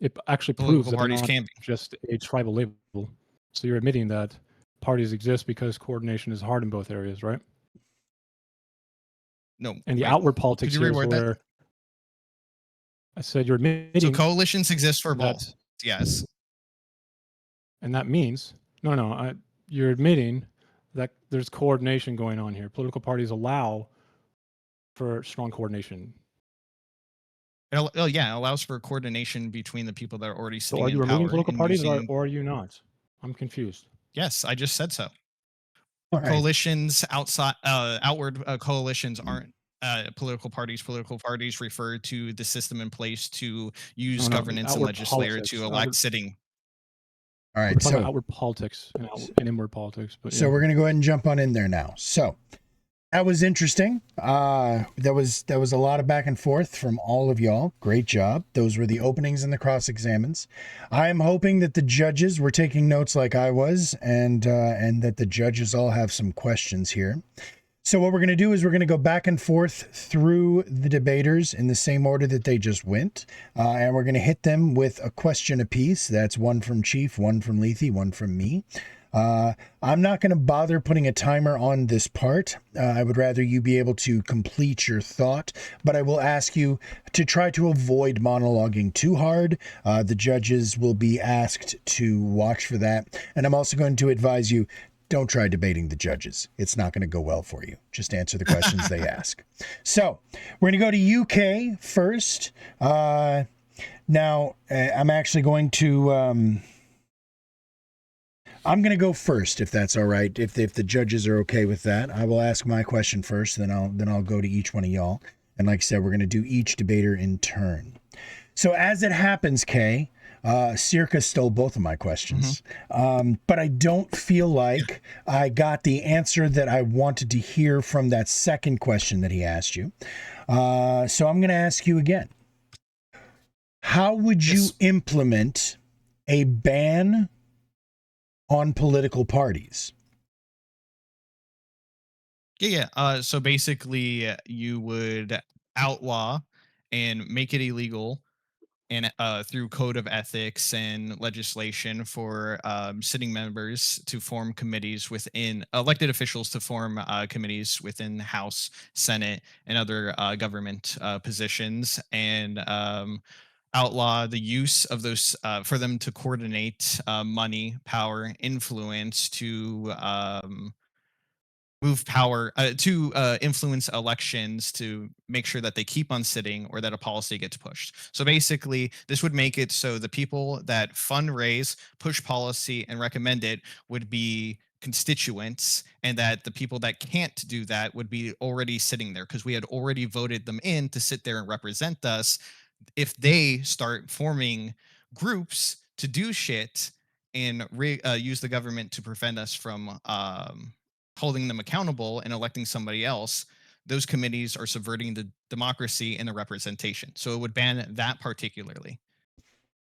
It actually proves that parties can be just a tribal label. So you're admitting that parties exist because coordination is hard in both areas, right? No. And the outward politics here is where that? I said you're admitting. So coalitions exist for both. Yes. And that means you're admitting that there's coordination going on here. Political parties allow for strong coordination. Oh yeah, it allows for coordination between the people that are already sitting in power. So are you removing political parties or are you not? I'm confused. Yes, I just said so. Right. Coalitions outward coalitions aren't political parties. Political parties refer to the system in place to use governance and legislature to elect sitting. All right, so outward politics and inward politics. But so we're going to go ahead and jump on in there now. So that was interesting. There was a lot of back and forth from all of y'all. Great job. Those were the openings and the cross-examines. I am hoping that the judges were taking notes like I was, and that the judges all have some questions here. So what we're going to do is we're going to go back and forth through the debaters in the same order that they just went. And we're going to hit them with a question apiece. That's one from Chief, one from Lethe, one from me. I'm not going to bother putting a timer on this part. I would rather you be able to complete your thought, but I will ask you to try to avoid monologuing too hard. The judges will be asked to watch for that. And I'm also going to advise you, don't try debating the judges. It's not going to go well for you. Just answer the questions they ask. So we're going to go to UK first. Now, I'm actually going to... I'm going to go first, if that's all right. If the judges are okay with that, I will ask my question first, then I'll go to each one of y'all. And like I said, we're going to do each debater in turn. So as it happens, Kay, Searka stole both of my questions, but I don't feel like I got the answer that I wanted to hear from that second question that he asked you. So I'm going to ask you again. How would you implement a ban on political parties? So basically, you would outlaw and make it illegal, and through code of ethics and legislation for sitting members to form committees within elected officials to form committees within House, Senate, and other government positions, and outlaw the use of those for them to coordinate money, power, influence to move power to influence elections to make sure that they keep on sitting or that a policy gets pushed. So basically, this would make it so the people that fundraise, push policy, and recommend it would be constituents, and that the people that can't do that would be already sitting there because we had already voted them in to sit there and represent us. If they start forming groups to do shit and use the government to prevent us from holding them accountable and electing somebody else, those committees are subverting the democracy and the representation. So it would ban that particularly.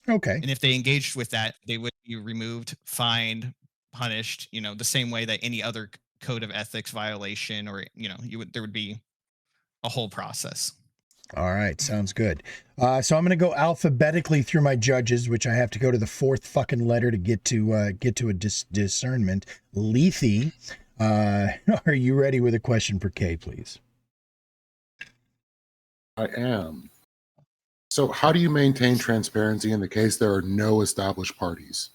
Okay. And if they engaged with that, they would be removed, fined, punished, the same way that any other code of ethics violation, or, there would be a whole process. All right, sounds good. So I'm going to go alphabetically through my judges, which I have to go to the fourth fucking letter to get to a discernment. Lethe, are you ready with a question for Kay, please? I am. So how do you maintain transparency in the case there are no established parties?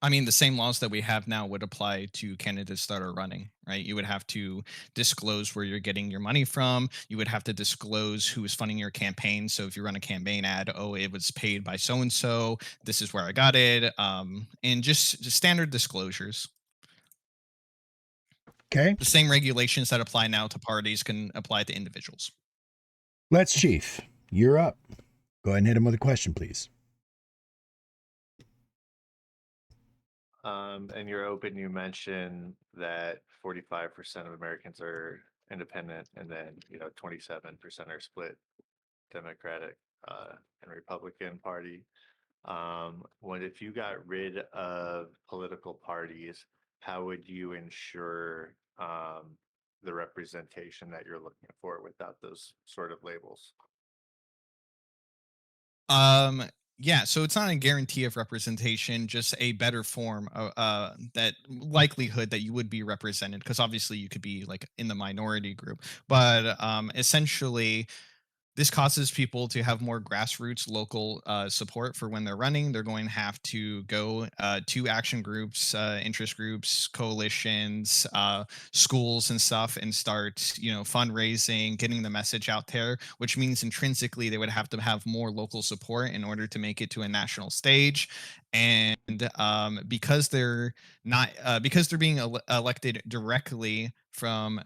I mean, the same laws that we have now would apply to candidates that are running, right? You would have to disclose where you're getting your money from. You would have to disclose who is funding your campaign. So if you run a campaign ad, oh, it was paid by so and so. This is where I got it, and just standard disclosures. Okay. The same regulations that apply now to parties can apply to individuals. LetsChief, you're up. Go ahead and hit him with a question, please. In your open, you mentioned that 45% of Americans are independent, and then 27% are split Democratic and Republican Party. What if you got rid of political parties? How would you ensure the representation that you're looking for without those sort of labels? Yeah, so it's not a guarantee of representation, just a better form of that likelihood that you would be represented, because obviously you could be like in the minority group, but essentially this causes people to have more grassroots local support for when they're running. They're going to have to go to action groups, interest groups, coalitions, schools and stuff, and start, fundraising, getting the message out there, which means intrinsically they would have to have more local support in order to make it to a national stage. And because they're not, because they're being elected directly from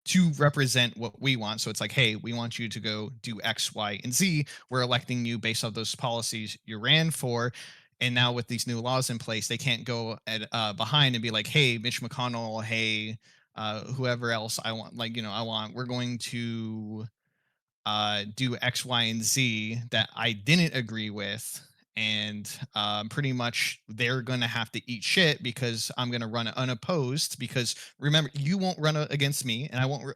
to represent what we want. So it's like, hey, we want you to go do X, Y, and Z. We're electing you based on those policies you ran for. And now with these new laws in place, they can't go behind and be like, hey, Mitch McConnell, hey, whoever else I want, we're going to do X, Y, and Z that I didn't agree with. And pretty much they're going to have to eat shit because I'm going to run unopposed. Because remember, you won't run against me, and I won't.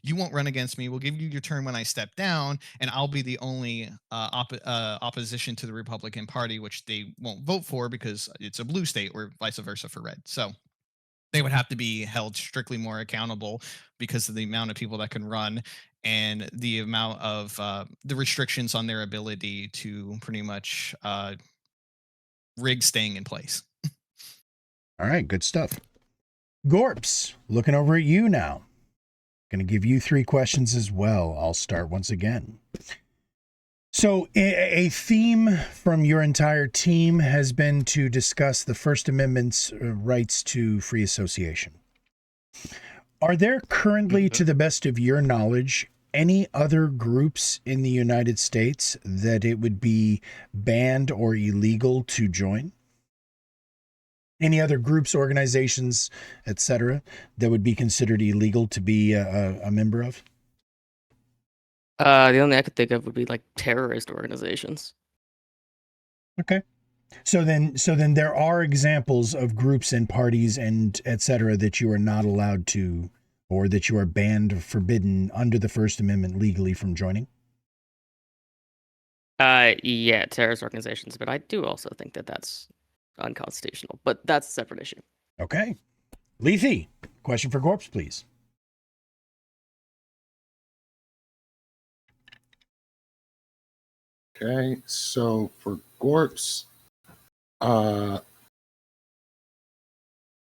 You won't run against me. We'll give you your turn when I step down, and I'll be the only opposition to the Republican Party, which they won't vote for because it's a blue state, or vice versa for red. So they would have to be held strictly more accountable because of the amount of people that can run and the amount of the restrictions on their ability to pretty much rig staying in place. All right, good stuff. Gorps, looking over at you now. Going to give you 3 questions as well. I'll start once again. So a theme from your entire team has been to discuss the First Amendment's rights to free association. Are there currently, to the best of your knowledge, any other groups in the United States that it would be banned or illegal to join? Any other groups, organizations, etc., that would be considered illegal to be a member of? The only I could think of would be like terrorist organizations. Okay. So then there are examples of groups and parties and etc. that you are not allowed to, or that you are banned, forbidden under the First Amendment legally from joining? Yeah, terrorist organizations, but I do also think that that's unconstitutional, but that's a separate issue. Okay. Lethe, question for Gorps, please. Okay, so for Gorps,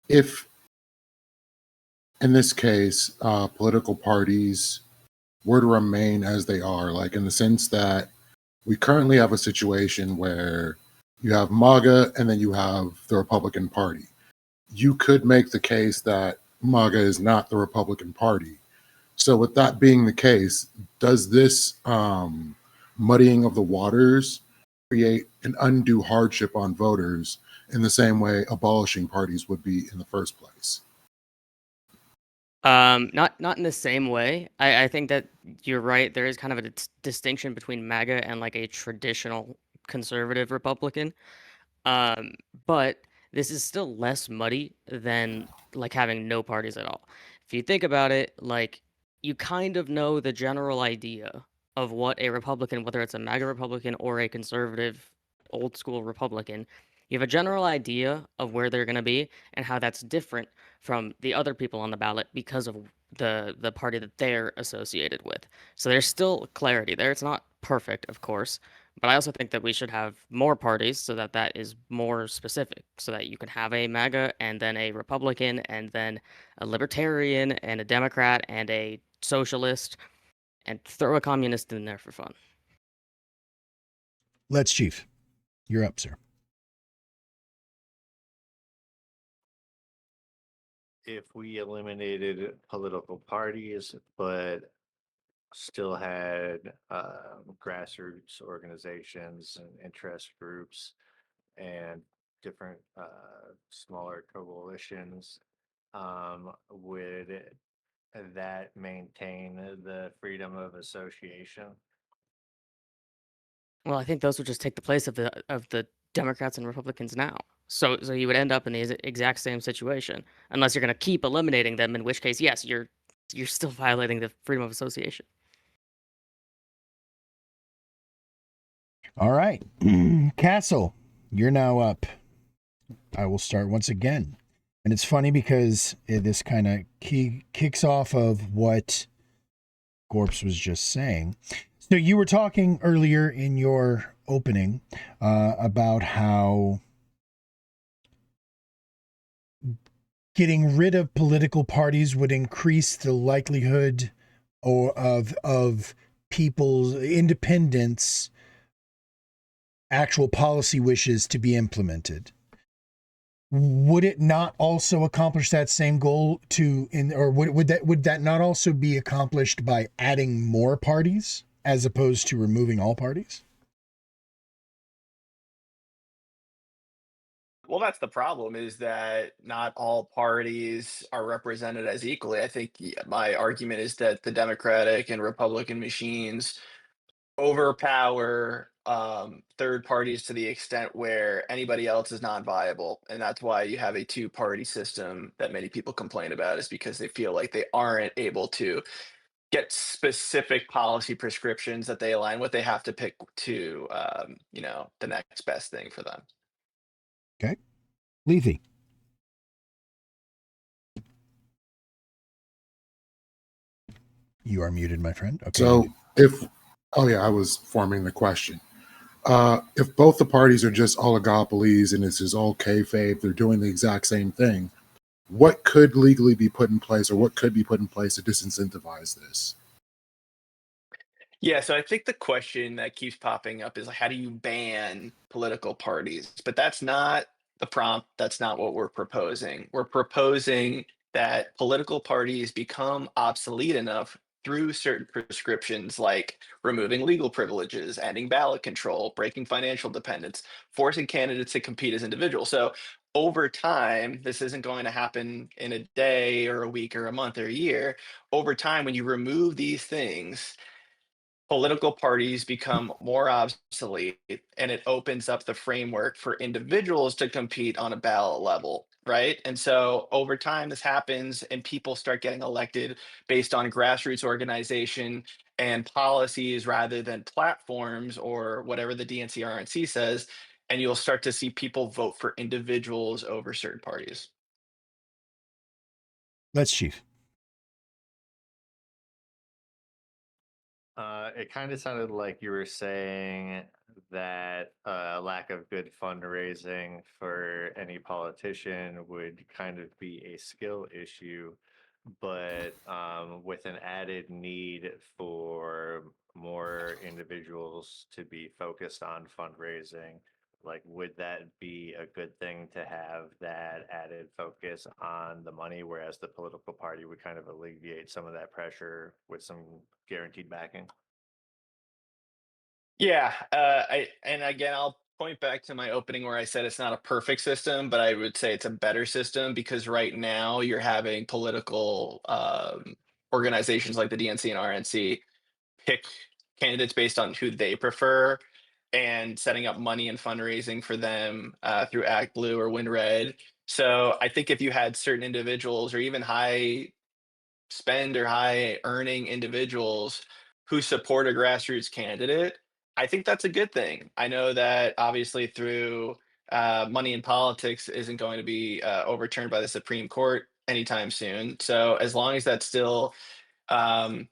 if in this case, political parties were to remain as they are, like in the sense that we currently have a situation where you have MAGA and then you have the Republican Party. You could make the case that MAGA is not the Republican Party. So with that being the case, does this muddying of the waters create an undue hardship on voters in the same way abolishing parties would be in the first place? Not in the same way. I think that you're right. There is kind of a distinction between MAGA and like a traditional conservative Republican. But this is still less muddy than like having no parties at all. If you think about it, like you kind of know the general idea of what a Republican, whether it's a MAGA Republican or a conservative, old school Republican, you have a general idea of where they're going to be and how that's different from the other people on the ballot because of the party that they're associated with. So there's still clarity there. It's not perfect, of course, but I also think that we should have more parties so that that is more specific, so that you can have a MAGA and then a Republican and then a libertarian and a Democrat and a socialist and throw a communist in there for fun. LetsChief, you're up, sir. If we eliminated political parties, but still had grassroots organizations and interest groups and different smaller coalitions, would that maintain the freedom of association? Well, I think those would just take the place of the Democrats and Republicans now. So you would end up in the exact same situation, unless you're going to keep eliminating them. In which case, yes, you're still violating the freedom of association. All right. Cassell, you're now up. I will start once again. And it's funny because this kind of kicks off of what Gorps was just saying. So you were talking earlier in your opening about how getting rid of political parties would increase the likelihood of people's independence, actual policy wishes to be implemented. Would it not also accomplish that same goal would that not also be accomplished by adding more parties as opposed to removing all parties? Well, that's the problem, is that not all parties are represented as equally. I think my argument is that the Democratic and Republican machines overpower third parties to the extent where anybody else is not viable. And that's why you have a two-party system that many people complain about, is because they feel like they aren't able to get specific policy prescriptions that they align with. They have to pick to, the next best thing for them. Okay. Lethe. You are muted, my friend. Okay. So I was forming the question. If both the parties are just oligopolies and this is all kayfabe, they're doing the exact same thing, what could legally be put in place, or what could be put in place to disincentivize this? Yeah, so I think the question that keeps popping up is, like, how do you ban political parties? But that's not the prompt. That's not what we're proposing. We're proposing that political parties become obsolete enough through certain prescriptions, like removing legal privileges, ending ballot control, breaking financial dependence, forcing candidates to compete as individuals. So over time, this isn't going to happen in a day or a week or a month or a year. Over time, when you remove these things, political parties become more obsolete, and it opens up the framework for individuals to compete on a ballot level, right? And so over time this happens and people start getting elected based on grassroots organization and policies rather than platforms or whatever the DNC-RNC says, and you'll start to see people vote for individuals over certain parties. LetsChief. It kind of sounded like you were saying that lack of good fundraising for any politician would kind of be a skill issue, but with an added need for more individuals to be focused on fundraising, like, would that be a good thing to have that added focus on the money, whereas the political party would kind of alleviate some of that pressure with some guaranteed backing? Yeah, and again, I'll point back to my opening where I said it's not a perfect system, but I would say it's a better system, because right now you're having political organizations like the DNC and RNC pick candidates based on who they prefer, and setting up money and fundraising for them through Act Blue or Win Red. So I think if you had certain individuals or even high spend or high earning individuals who support a grassroots candidate, I think that's a good thing. I know that obviously through money in politics isn't going to be overturned by the Supreme Court anytime soon. So as long as that's still in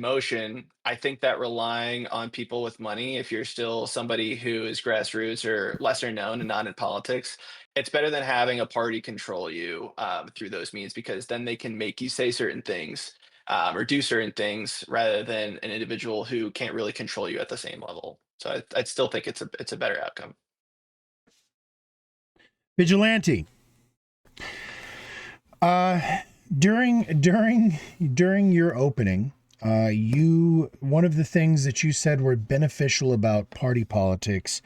motion, I think that relying on people with money, if you're still somebody who is grassroots or lesser known and not in politics, it's better than having a party control you through those means, because then they can make you say certain things or do certain things rather than an individual who can't really control you at the same level. So I'd still think it's a better outcome. Vigilante. During your opening, one of the things that you said were beneficial about party politics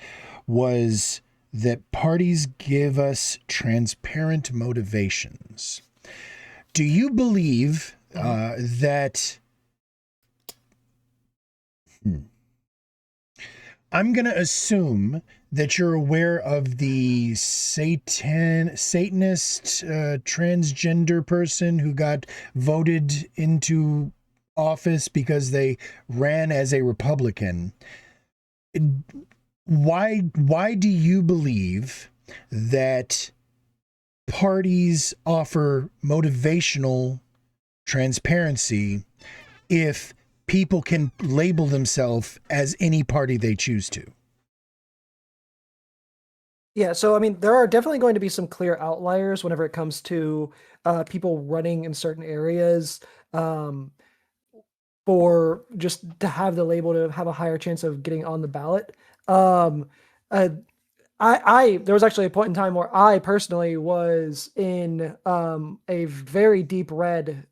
was that parties give us transparent motivations. Do you believe that? I'm going to assume that you're aware of the Satanist transgender person who got voted into office because they ran as a Republican. Why do you believe that parties offer motivational transparency if people can label themselves as any party they choose to? Yeah, so I mean, there are definitely going to be some clear outliers whenever it comes to people running in certain areas for just to have the label to have a higher chance of getting on the ballot. There was actually a point in time where I personally was in a very deep red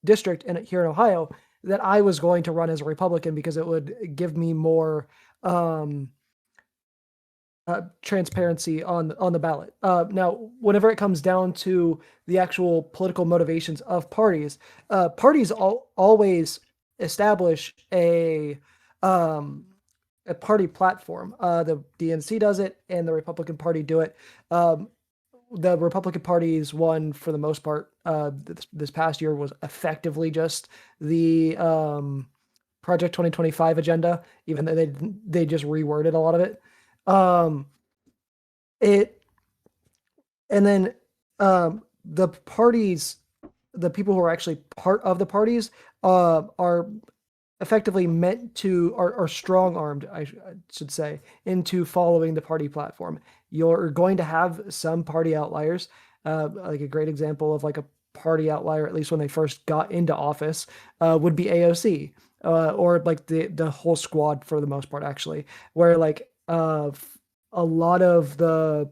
district here in Ohio that I was going to run as a Republican because it would give me more transparency on the ballot. Now, whenever it comes down to the actual political motivations of parties, parties always establish a party platform. The DNC does it, and the Republican Party do it. The Republican Party's one, for the most part, this past year was effectively just the Project 2025 agenda, even though they just reworded a lot of it. The parties, the people who are actually part of the parties, are effectively meant to are strong-armed, I should say, into following the party platform. You're going to have some party outliers. Like a great example of like a party outlier, at least when they first got into office, would be AOC, or like the whole squad for the most part, actually, where like a lot of the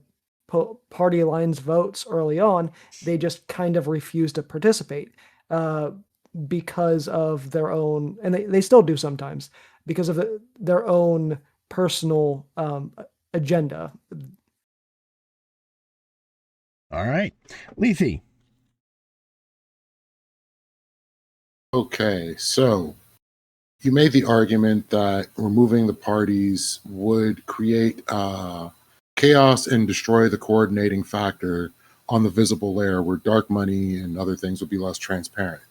party lines votes early on, they just kind of refused to participate because of their own, and they still do sometimes, because of their own personal agenda. All right. Lethe. Okay, so you made the argument that removing the parties would create chaos and destroy the coordinating factor on the visible layer where dark money and other things would be less transparent.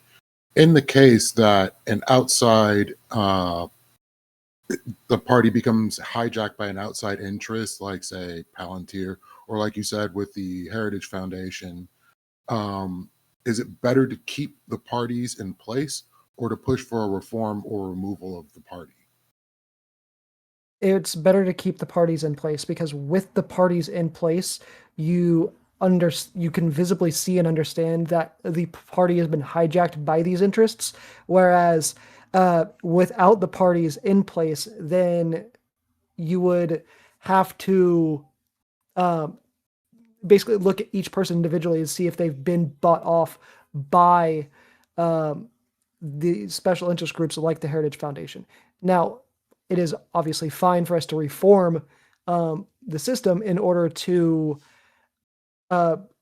In the case that an outside, the party becomes hijacked by an outside interest, like say Palantir, or like you said with the Heritage Foundation, is it better to keep the parties in place or to push for a reform or removal of the party? It's better to keep the parties in place, because with the parties in place, you can visibly see and understand that the party has been hijacked by these interests. Whereas without the parties in place, then you would have to basically look at each person individually and see if they've been bought off by the special interest groups like the Heritage Foundation. Now, it is obviously fine for us to reform the system in order to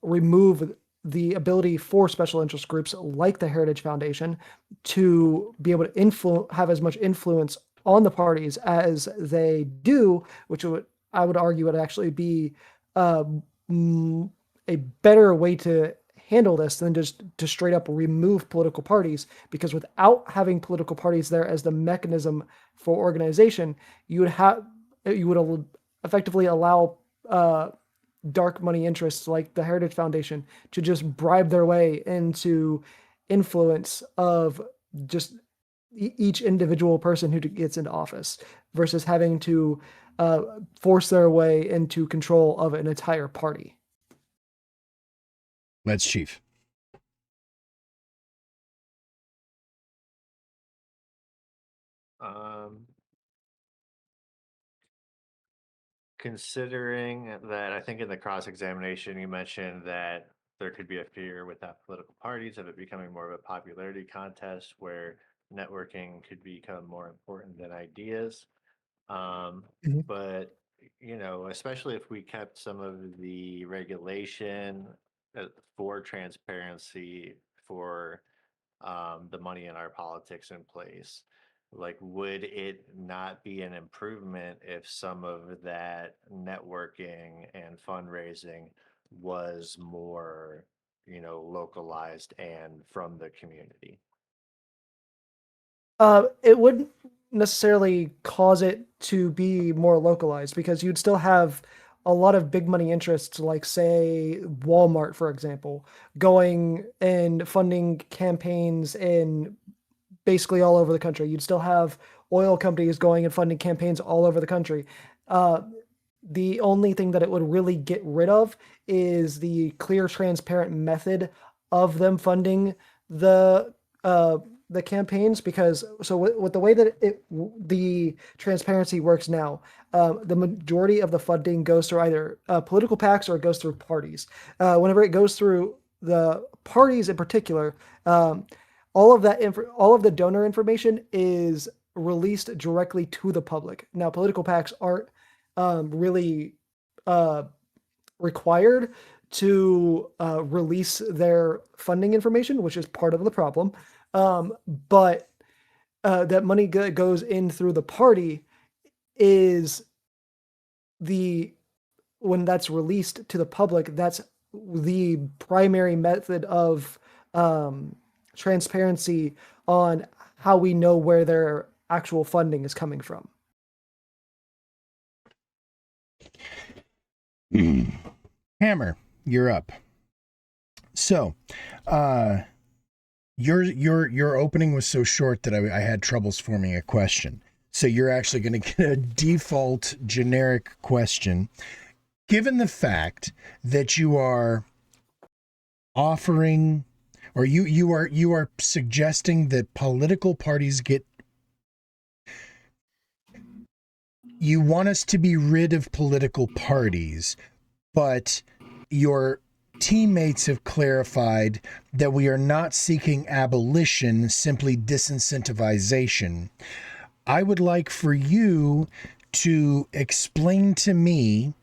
remove the ability for special interest groups like the Heritage Foundation to be able to have as much influence on the parties as they do, which I would argue would actually be a better way to handle this than just to straight up remove political parties, because without having political parties there as the mechanism for organization, you would effectively allow dark money interests like the Heritage Foundation to just bribe their way into influence of just each individual person who gets into office, versus having to force their way into control of an entire party. LetsChief. Considering that, I think in the cross-examination, you mentioned that there could be a fear without political parties of it becoming more of a popularity contest where networking could become more important than ideas. But, especially if we kept some of the regulation for transparency for the money in our politics in place, like, would it not be an improvement if some of that networking and fundraising was more, localized and from the community? It wouldn't necessarily cause it to be more localized, because you'd still have a lot of big money interests, like say Walmart, for example, going and funding campaigns in basically all over the country. You'd still have oil companies going and funding campaigns all over the country. The only thing that it would really get rid of is the clear, transparent method of them funding the campaigns, because with the way that the transparency works now, the majority of the funding goes through either political PACs or it goes through parties. Whenever it goes through the parties in particular, all of the donor information is released directly to the public. Now, political PACs aren't really required to release their funding information, which is part of the problem. But that money goes in through the party is when that's released to the public, that's the primary method of transparency on how we know where their actual funding is coming from. Hammer, you're up. So, your opening was so short that I had troubles forming a question. So you're actually going to get a default generic question. Given the fact that you are offering, or you are suggesting that political parties you want us to be rid of political parties, but your teammates have clarified that we are not seeking abolition, simply disincentivization. I would like for you to explain to me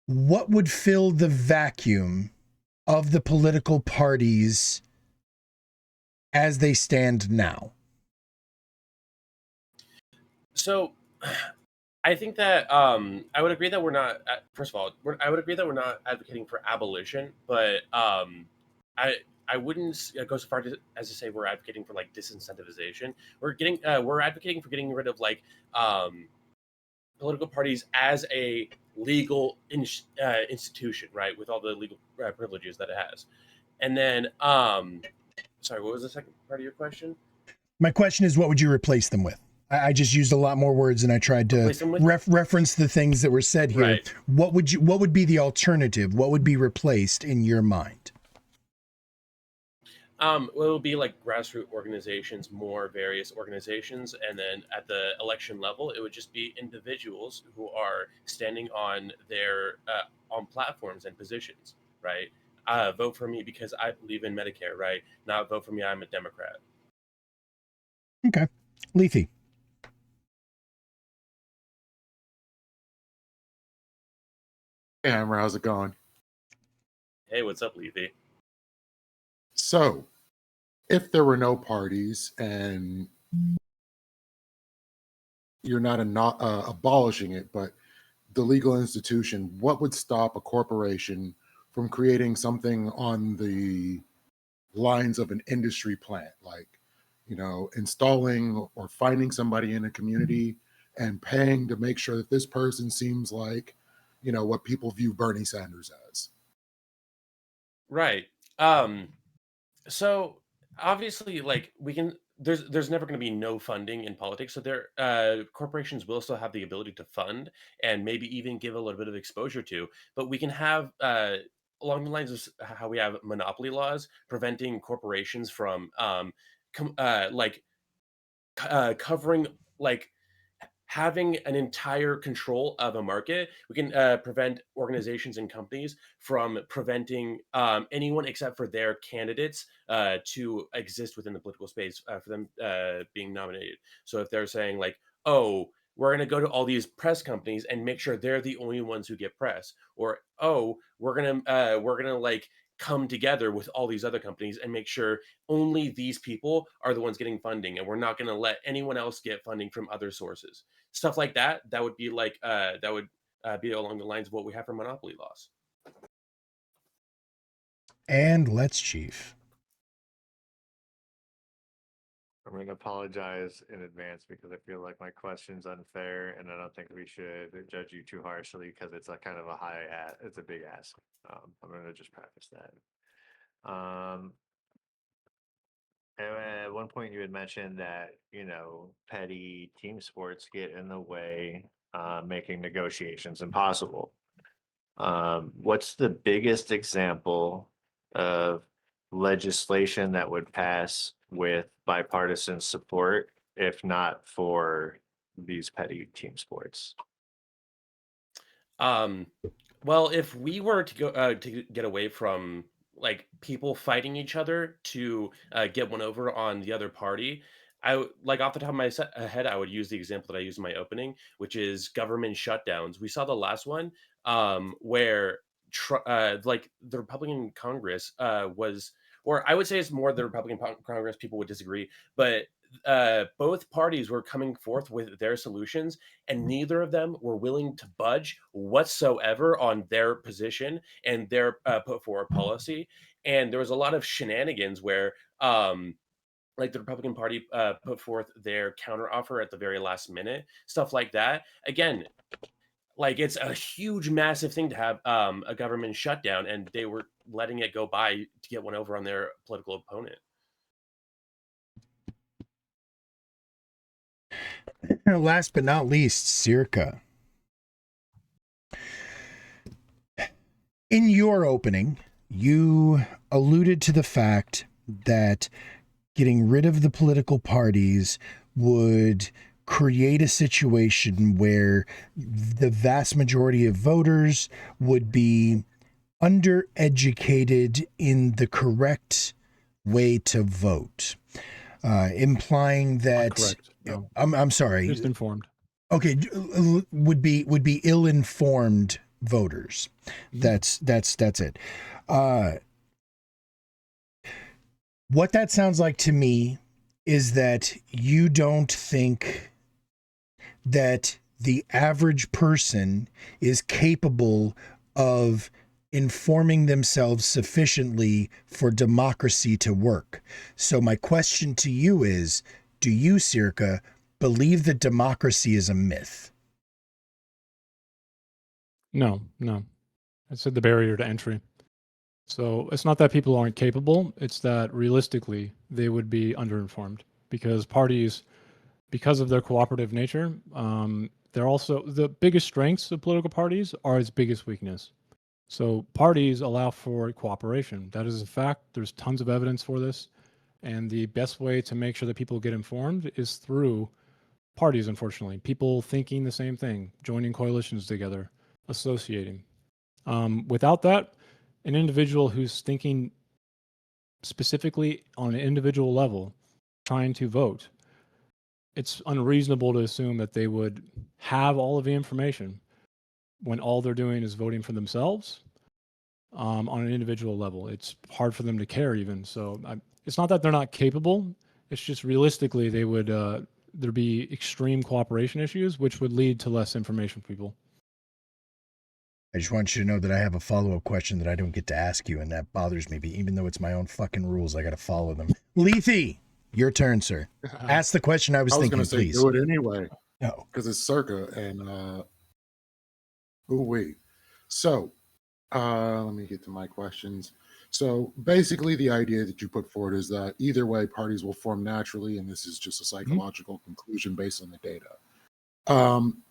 what would fill the vacuum of the political parties as they stand now. So, I think that I would agree that we're not. First of all, I would agree that we're not advocating for abolition, but I wouldn't go so far as to say we're advocating for like disincentivization. We're advocating for getting rid of like political parties as a legal institution, right, with all the legal privileges that it has. And then, sorry, what was the second part of your question? My question is, what would you replace them with? I just used a lot more words and I tried to reference the things that were said here. Right. What would be the alternative? What would be replaced in your mind? Well, it will be like grassroots organizations, more various organizations, and then at the election level, it would just be individuals who are standing on their on platforms and positions, right? Vote for me because I believe in Medicare, right? Not vote for me, I'm a Democrat. Okay, Lethe. Hey, Hammer, how's it going? Hey, what's up, Lethe? So, if there were no parties and you're not abolishing it, but the legal institution, what would stop a corporation from creating something on the lines of an industry plant, like, installing or finding somebody in a community and paying to make sure that this person seems like, what people view Bernie Sanders as. Right. So obviously, like we can, there's never going to be no funding in politics. So corporations will still have the ability to fund and maybe even give a little bit of exposure to. But we can have along the lines of how we have monopoly laws preventing corporations from like covering like having an entire control of a market. We can prevent organizations and companies from preventing anyone except for their candidates to exist within the political space for them being nominated. So if they're saying like, oh, we're going to go to all these press companies and make sure they're the only ones who get press, or oh, we're gonna like come together with all these other companies and make sure only these people are the ones getting funding, and we're not going to let anyone else get funding from other sources. Stuff like that. That would be like that would be along the lines of what we have for monopoly laws. And LetsChief. I'm going to apologize in advance because I feel like my question's unfair, and I don't think we should judge you too harshly because it's a kind of it's a big ask. I'm going to just preface that. And at one point you had mentioned that, petty team sports get in the way, making negotiations impossible. What's the biggest example of legislation that would pass with bipartisan support, if not for these petty team sports? Well, if we were to go to get away from like people fighting each other to get one over on the other party, like off the top of my head, I would use the example that I used in my opening, which is government shutdowns. We saw the last one where like the Republican Congress was, or I would say it's more the Republican Congress. People would disagree, but both parties were coming forth with their solutions, and neither of them were willing to budge whatsoever on their position and their put forward policy. And there was a lot of shenanigans where like the Republican Party put forth their counteroffer at the very last minute, stuff like that. Again, like it's a huge, massive thing to have a government shutdown, and they were letting it go by to get one over on their political opponent. Last but not least, Searka. In your opening, you alluded to the fact that getting rid of the political parties would create a situation where the vast majority of voters would be undereducated in the correct way to vote, implying that Correct. No, I'm sorry, just informed. okay, would be ill-informed voters. That's it. What that sounds like to me is that you don't think that the average person is capable of informing themselves sufficiently for democracy to work. So my question to you is, do you, Searka, believe that democracy is a myth? No. I said the barrier to entry. So it's not that people aren't capable, it's that realistically they would be underinformed because parties, because of their cooperative nature, they're also the biggest strengths of political parties are its biggest weakness. So parties allow for cooperation. That is a fact. There's tons of evidence for this. And the best way to make sure that people get informed is through parties, unfortunately. People thinking the same thing, joining coalitions together, associating. Without that, an individual who's thinking specifically on an individual level, trying to vote, it's unreasonable to assume that they would have all of the information when all they're doing is voting for themselves on an individual level. It's hard for them to care even. So it's not that they're not capable. It's just realistically they would there'd be extreme cooperation issues, which would lead to less information for people. I just want you to know that I have a follow-up question that I don't get to ask you, and that bothers me. Even though it's my own fucking rules, I got to follow them. Lethe, your turn, sir. Ask the question I was thinking, going to say please. do it anyway. No. Because it's Searka and wait. So let me get to my questions. So basically the idea that you put forward is that either way parties will form naturally, and this is just a psychological conclusion based on the data.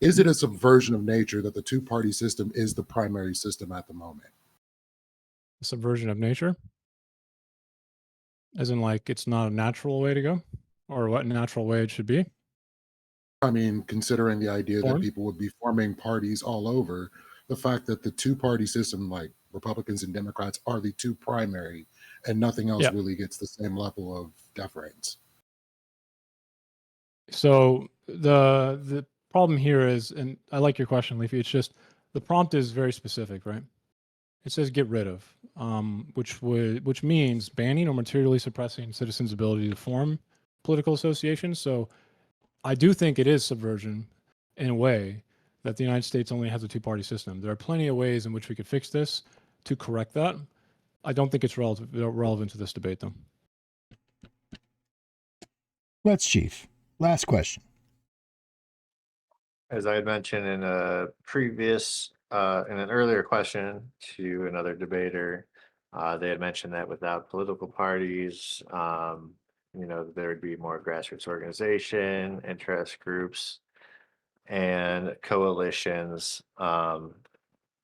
Is it a subversion of nature that the two-party system is the primary system at the moment? A subversion of nature? As in, like, it's not a natural way to go? Or what natural way it should be? I mean, considering the idea that Form? people would be forming parties all over, the fact that the two-party system, like Republicans and Democrats, are the two primary, and nothing else really gets the same level of deference. So the problem here is, and I like your question, Leafy, it's just the prompt is very specific, right? It says get rid of, which means banning or materially suppressing citizens' ability to form political associations. So I do think it is subversion in a way that the United States only has a two-party system. There are plenty of ways in which we could fix this to correct that. I don't think it's relevant to this debate, though. LetsChief, last question. As I had mentioned in a previous, in an earlier question to another debater, they had mentioned that without political parties, there would be more grassroots organization, interest groups, and coalitions.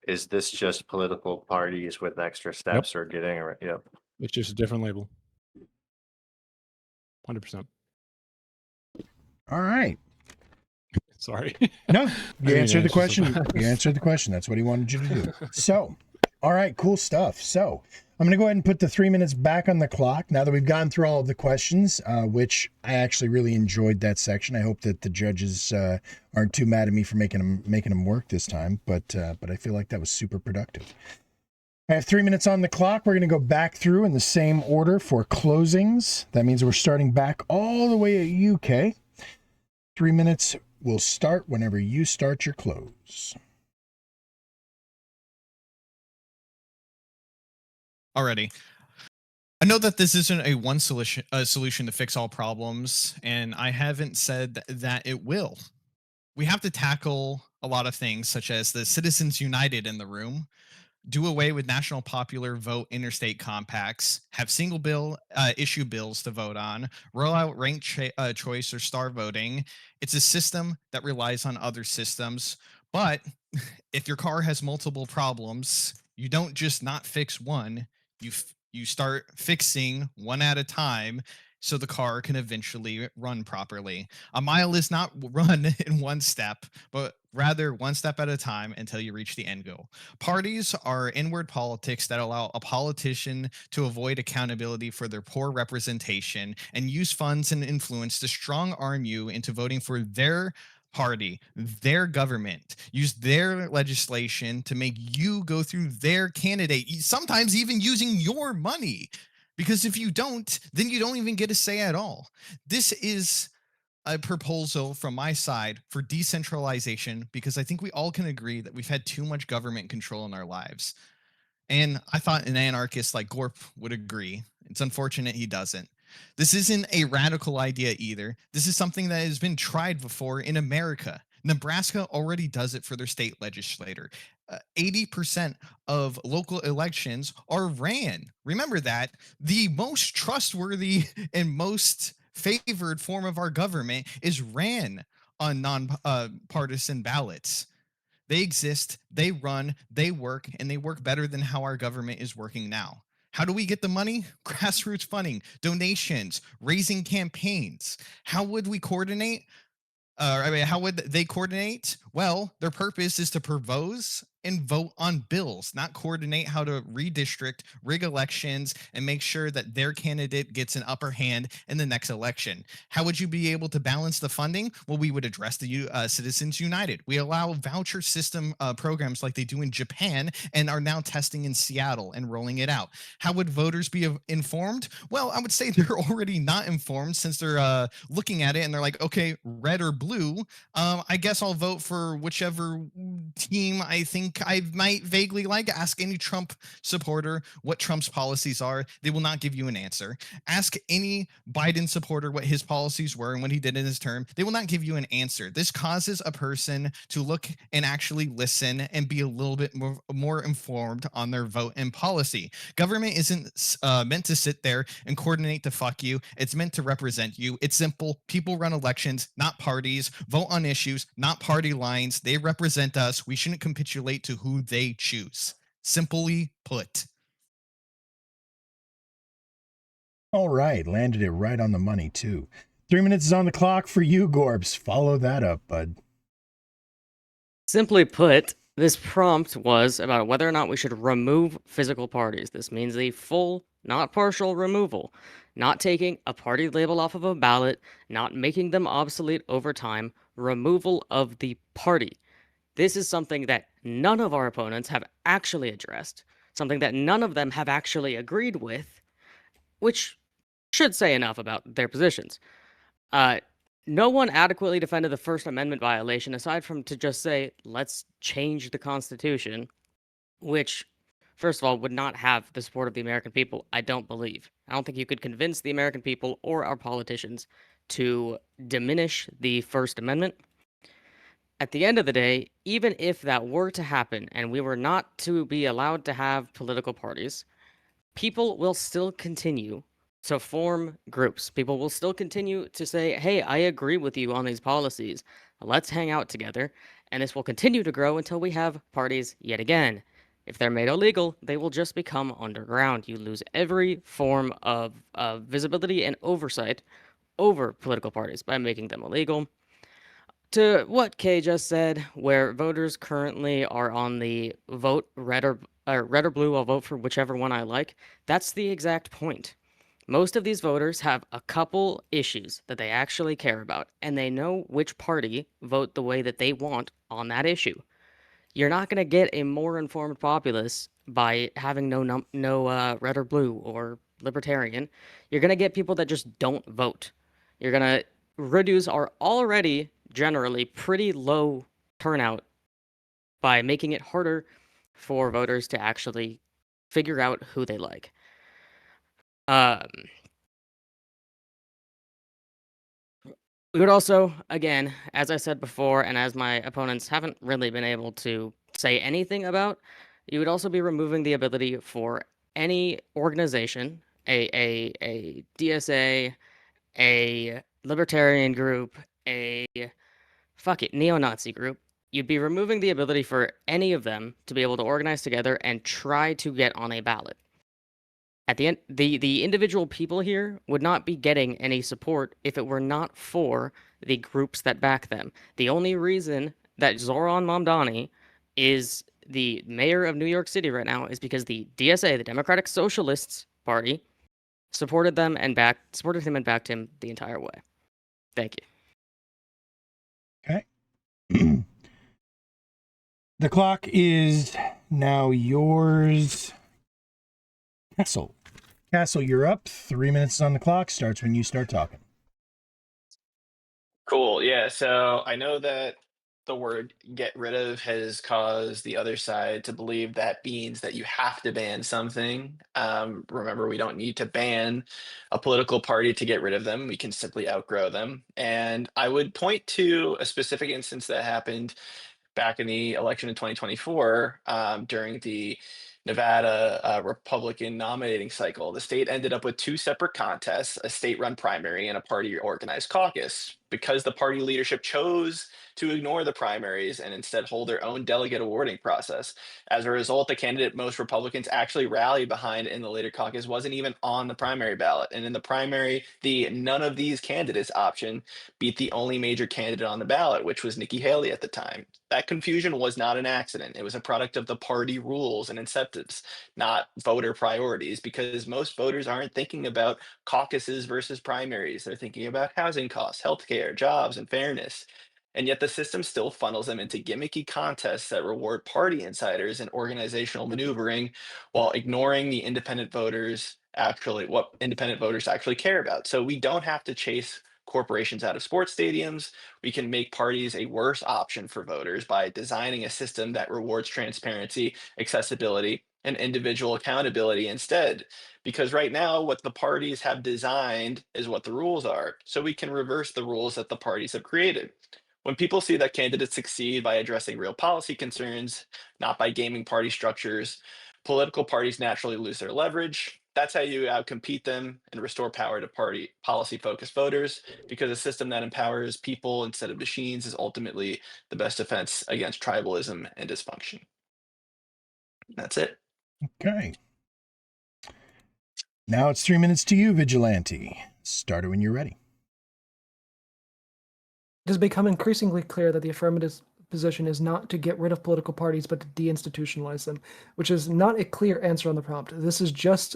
Is this just political parties with extra steps or getting around? Yep. It's just a different label. 100%. All right. Sorry. No, you answered the question. You answered the question. That's what he wanted you to do. So, all right, cool stuff. So, I'm going to go ahead and put the 3 minutes back on the clock now that we've gone through all of the questions, which I actually really enjoyed that section. I hope that the judges aren't too mad at me for making them work this time, but I feel like that was super productive. I have 3 minutes on the clock. We're going to go back through in the same order for closings. That means we're starting back all the way at UK. 3 minutes will start whenever you start your close. Alrighty. I know that this isn't a one solution to fix all problems, and I haven't said that it will. We have to tackle a lot of things, such as the citizens united in the room, do away with national popular vote interstate compacts, have single bill issue bills to vote on, roll out ranked choice or star voting. It's a system that relies on other systems, but if your car has multiple problems, you don't just not fix one, you start fixing one at a time so the car can eventually run properly. A mile is not run in one step, but rather one step at a time until you reach the end goal. Parties are inward politics that allow a politician to avoid accountability for their poor representation and use funds and influence to strong arm you into voting for their party, their government, use their legislation to make you go through their candidate, sometimes even using your money. Because if you don't, then you don't even get a say at all. This is a proposal from my side for decentralization, because I think we all can agree that we've had too much government control in our lives. And I thought an anarchist like Gorp would agree. It's unfortunate he doesn't. This isn't a radical idea either. This is something that has been tried before in America. Nebraska already does it for their state legislator. 80% of local elections are ran. Remember that. The most trustworthy and most favored form of our government is ran on non-partisan ballots. They exist, they run, they work, and they work better than how our government is working now. How do we get the money? Grassroots funding, donations, raising campaigns. How would we coordinate? How would they coordinate? Well, their purpose is to propose and vote on bills, not coordinate how to redistrict, rig elections, and make sure that their candidate gets an upper hand in the next election. How would you be able to balance the funding? Well, we would address the Citizens United. We allow voucher system programs like they do in Japan and are now testing in Seattle and rolling it out. How would voters be informed? Well, I would say they're already not informed, since they're looking at it and they're like, okay, red or blue, I guess I'll vote for for whichever team I think I might vaguely like. Ask any Trump supporter what Trump's policies are. They will not give you an answer. Ask any Biden supporter what his policies were and what he did in his term. They will not give you an answer. This causes a person to look and actually listen and be a little bit more informed on their vote and policy. Government isn't meant to sit there and coordinate to fuck you. It's meant to represent you. It's simple. People run elections, not parties. Vote on issues, not party lines. They represent us. We shouldn't capitulate to who they choose. Simply put. All right, landed it right on the money, too. 3 minutes is on the clock for you, Gorps. Follow that up, bud. Simply put, this prompt was about whether or not we should remove physical parties. This means the full, not partial removal, not taking a party label off of a ballot, not making them obsolete over time, removal of the party. This is something that none of our opponents have actually addressed, something that none of them have actually agreed with, which should say enough about their positions. No one adequately defended the First Amendment violation aside from to just say, let's change the Constitution, which, first of all, would not have the support of the American people, I don't believe. I don't think you could convince the American people or our politicians to diminish the First Amendment. At the end of the day, even if that were to happen and we were not to be allowed to have political parties, people will still continue to form groups. People will still continue to say, hey, I agree with you on these policies. Let's hang out together. And this will continue to grow until we have parties yet again. If they're made illegal, they will just become underground. You lose every form of visibility and oversight over political parties by making them illegal. To what Kay just said, where voters currently are on the vote red or blue, I'll vote for whichever one I like, that's the exact point. Most of these voters have a couple issues that they actually care about, and they know which party vote the way that they want on that issue. You're not going to get a more informed populace by having no red or blue or libertarian. You're going to get people that just don't vote. You're going to reduce our already generally pretty low turnout by making it harder for voters to actually figure out who they like. We would also, again, as I said before, and as my opponents haven't really been able to say anything about, you would also be removing the ability for any organization, a DSA, a libertarian group, a neo-Nazi group, you'd be removing the ability for any of them to be able to organize together and try to get on a ballot. At the end, the individual people here would not be getting any support if it were not for the groups that back them. The only reason that Zoran Mamdani is the mayor of New York City right now is because the DSA, the Democratic Socialists Party, supported him and backed him the entire way. Thank you. Okay. The clock is now yours. Cassell, you're up. 3 minutes on the clock. Starts when you start talking. Cool. Yeah. So I know that the word get rid of has caused the other side to believe that means that you have to ban something. Remember, we don't need to ban a political party to get rid of them. We can simply outgrow them. And I would point to a specific instance that happened back in the election in 2024 during the Nevada Republican nominating cycle. The state ended up with two separate contests, a state-run primary and a party-organized caucus. Because the party leadership chose to ignore the primaries and instead hold their own delegate awarding process. As a result, the candidate most Republicans actually rallied behind in the later caucus wasn't even on the primary ballot. And in the primary, the none of these candidates option beat the only major candidate on the ballot, which was Nikki Haley at the time. That confusion was not an accident. It was a product of the party rules and incentives, not voter priorities, because most voters aren't thinking about caucuses versus primaries. They're thinking about housing costs, healthcare, jobs, and fairness. And yet the system still funnels them into gimmicky contests that reward party insiders and organizational maneuvering while ignoring what independent voters actually care about. So we don't have to chase corporations out of sports stadiums. We can make parties a worse option for voters by designing a system that rewards transparency, accessibility, and individual accountability instead. Because right now, what the parties have designed is what the rules are. So we can reverse the rules that the parties have created. When people see that candidates succeed by addressing real policy concerns, not by gaming party structures, political parties naturally lose their leverage. That's how you outcompete them and restore power to party policy focused voters, because a system that empowers people instead of machines is ultimately the best defense against tribalism and dysfunction. That's it. Okay. Now it's 3 minutes to you, Vigilante. Start it when you're ready. It has become increasingly clear that the affirmative position is not to get rid of political parties, but to deinstitutionalize them, which is not a clear answer on the prompt. This is just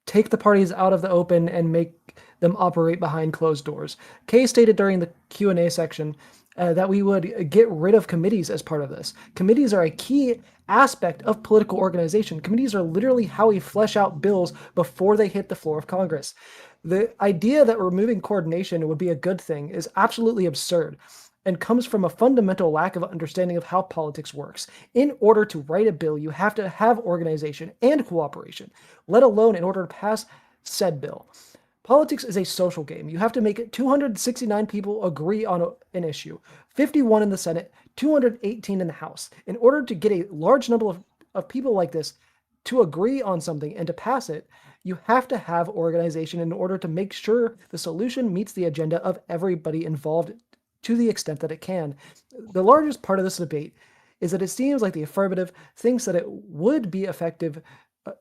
take the parties out of the open and make them operate behind closed doors. Kay stated during the Q&A section that we would get rid of committees as part of this. Committees are a key aspect of political organization. Committees are literally how we flesh out bills before they hit the floor of Congress. The idea that removing coordination would be a good thing is absolutely absurd and comes from a fundamental lack of understanding of how politics works. In order to write a bill, you have to have organization and cooperation, let alone in order to pass said bill. Politics is a social game. You have to make it 269 people agree on an issue, 51 in the Senate, 218 in the House. In order to get a large number of people like this to agree on something and to pass it, you have to have organization in order to make sure the solution meets the agenda of everybody involved to the extent that it can. The largest part of this debate is that it seems like the affirmative thinks that it would be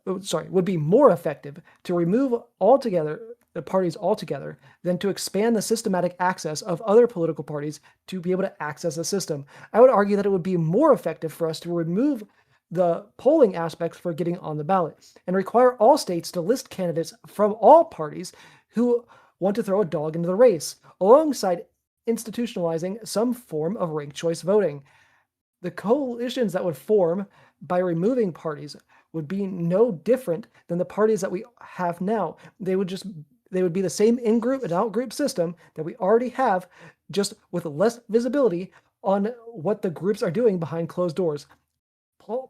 would be more effective to remove altogether the parties altogether than to expand the systematic access of other political parties to be able to access the system. I would argue that it would be more effective for us to remove the polling aspects for getting on the ballot and require all states to list candidates from all parties who want to throw a dog into the race, alongside institutionalizing some form of ranked choice voting. The coalitions that would form by removing parties would be no different than the parties that we have now. They would be the same in-group and out-group system that we already have, just with less visibility on what the groups are doing behind closed doors.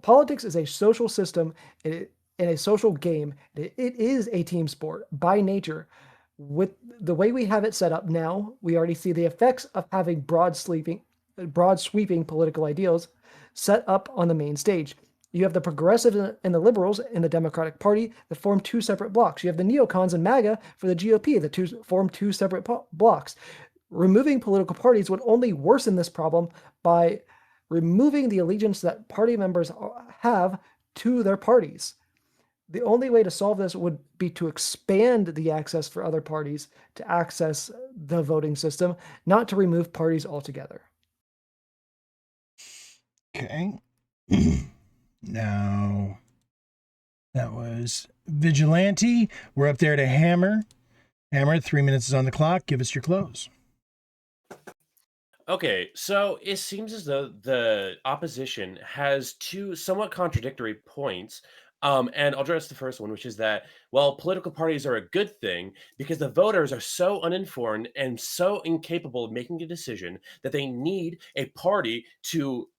Politics is a social system and a social game. It is a team sport by nature. With the way we have it set up now, we already see the effects of having broad sweeping political ideals set up on the main stage. You have the progressives and the liberals in the Democratic Party that form two separate blocks. You have the neocons and MAGA for the GOP that form two separate blocks. Removing political parties would only worsen this problem by removing the allegiance that party members have to their parties. The only way to solve this would be to expand the access for other parties to access the voting system, not to remove parties altogether. Okay. Now, that was Vigilante. We're up there to Hammer. Hammer, 3 minutes is on the clock. Give us your close. Okay, so it seems as though the opposition has two somewhat contradictory points. And I'll address the first one, which is that, well, political parties are a good thing because the voters are so uninformed and so incapable of making a decision that they need a party to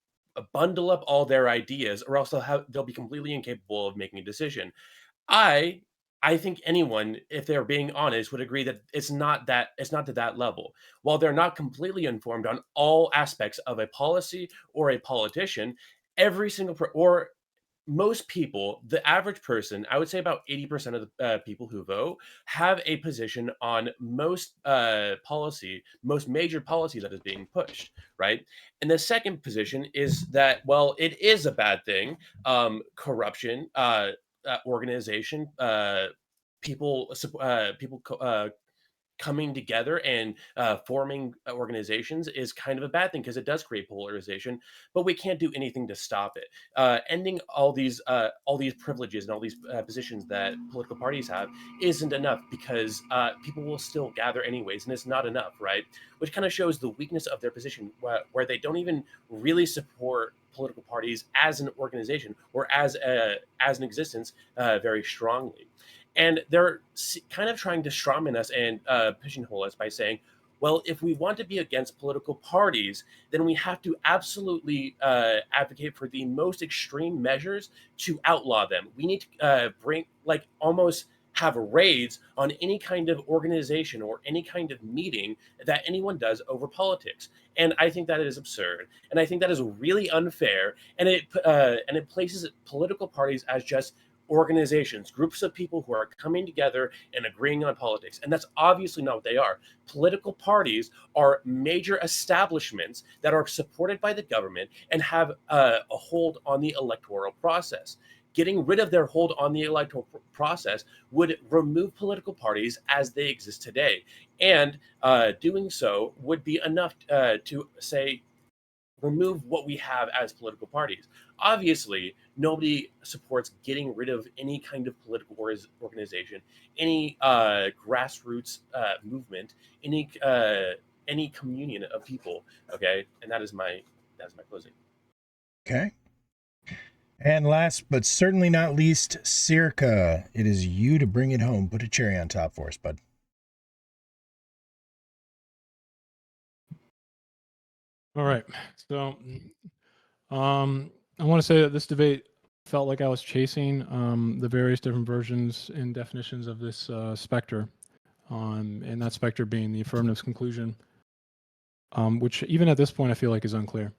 bundle up all their ideas, or else they'll be completely incapable of making a decision. I think anyone, if they're being honest, would agree that it's not to that level. While they're not completely informed on all aspects of a policy or a politician, every single or most people, the average person, I would say about 80% of the people who vote have a position on most most major policy that is being pushed, right? And the second position is that, well, it is a bad thing. Corruption, organization, people coming together and forming organizations is kind of a bad thing because it does create polarization, but we can't do anything to stop it. Ending all these privileges and all these positions that political parties have isn't enough because people will still gather anyways, and it's not enough, right? Which kind of shows the weakness of their position, where they don't even really support political parties as an organization or as an existence very strongly. And they're kind of trying to strawman us and pigeonhole us by saying, Well, if we want to be against political parties, then we have to absolutely advocate for the most extreme measures to outlaw them. We need to bring, like, almost have raids on any kind of organization or any kind of meeting that anyone does over politics. And I think that is absurd. And I think that is really unfair. And it places political parties as just organizations, groups of people who are coming together and agreeing on politics. And that's obviously not what they are. Political parties are major establishments that are supported by the government and have a hold on the electoral process. Getting rid of their hold on the electoral process would remove political parties as they exist today. And doing so would be enough to say, remove what we have as political parties. Obviously, nobody supports getting rid of any kind of political organization, any grassroots movement, any communion of people. Okay, and that's my closing. Okay. And last but certainly not least, Searka, it is you to bring it home. Put a cherry on top for us, bud. All right. So I want to say that this debate felt like I was chasing the various different versions and definitions of this specter, and that specter being the affirmative's conclusion, which even at this point I feel like is unclear.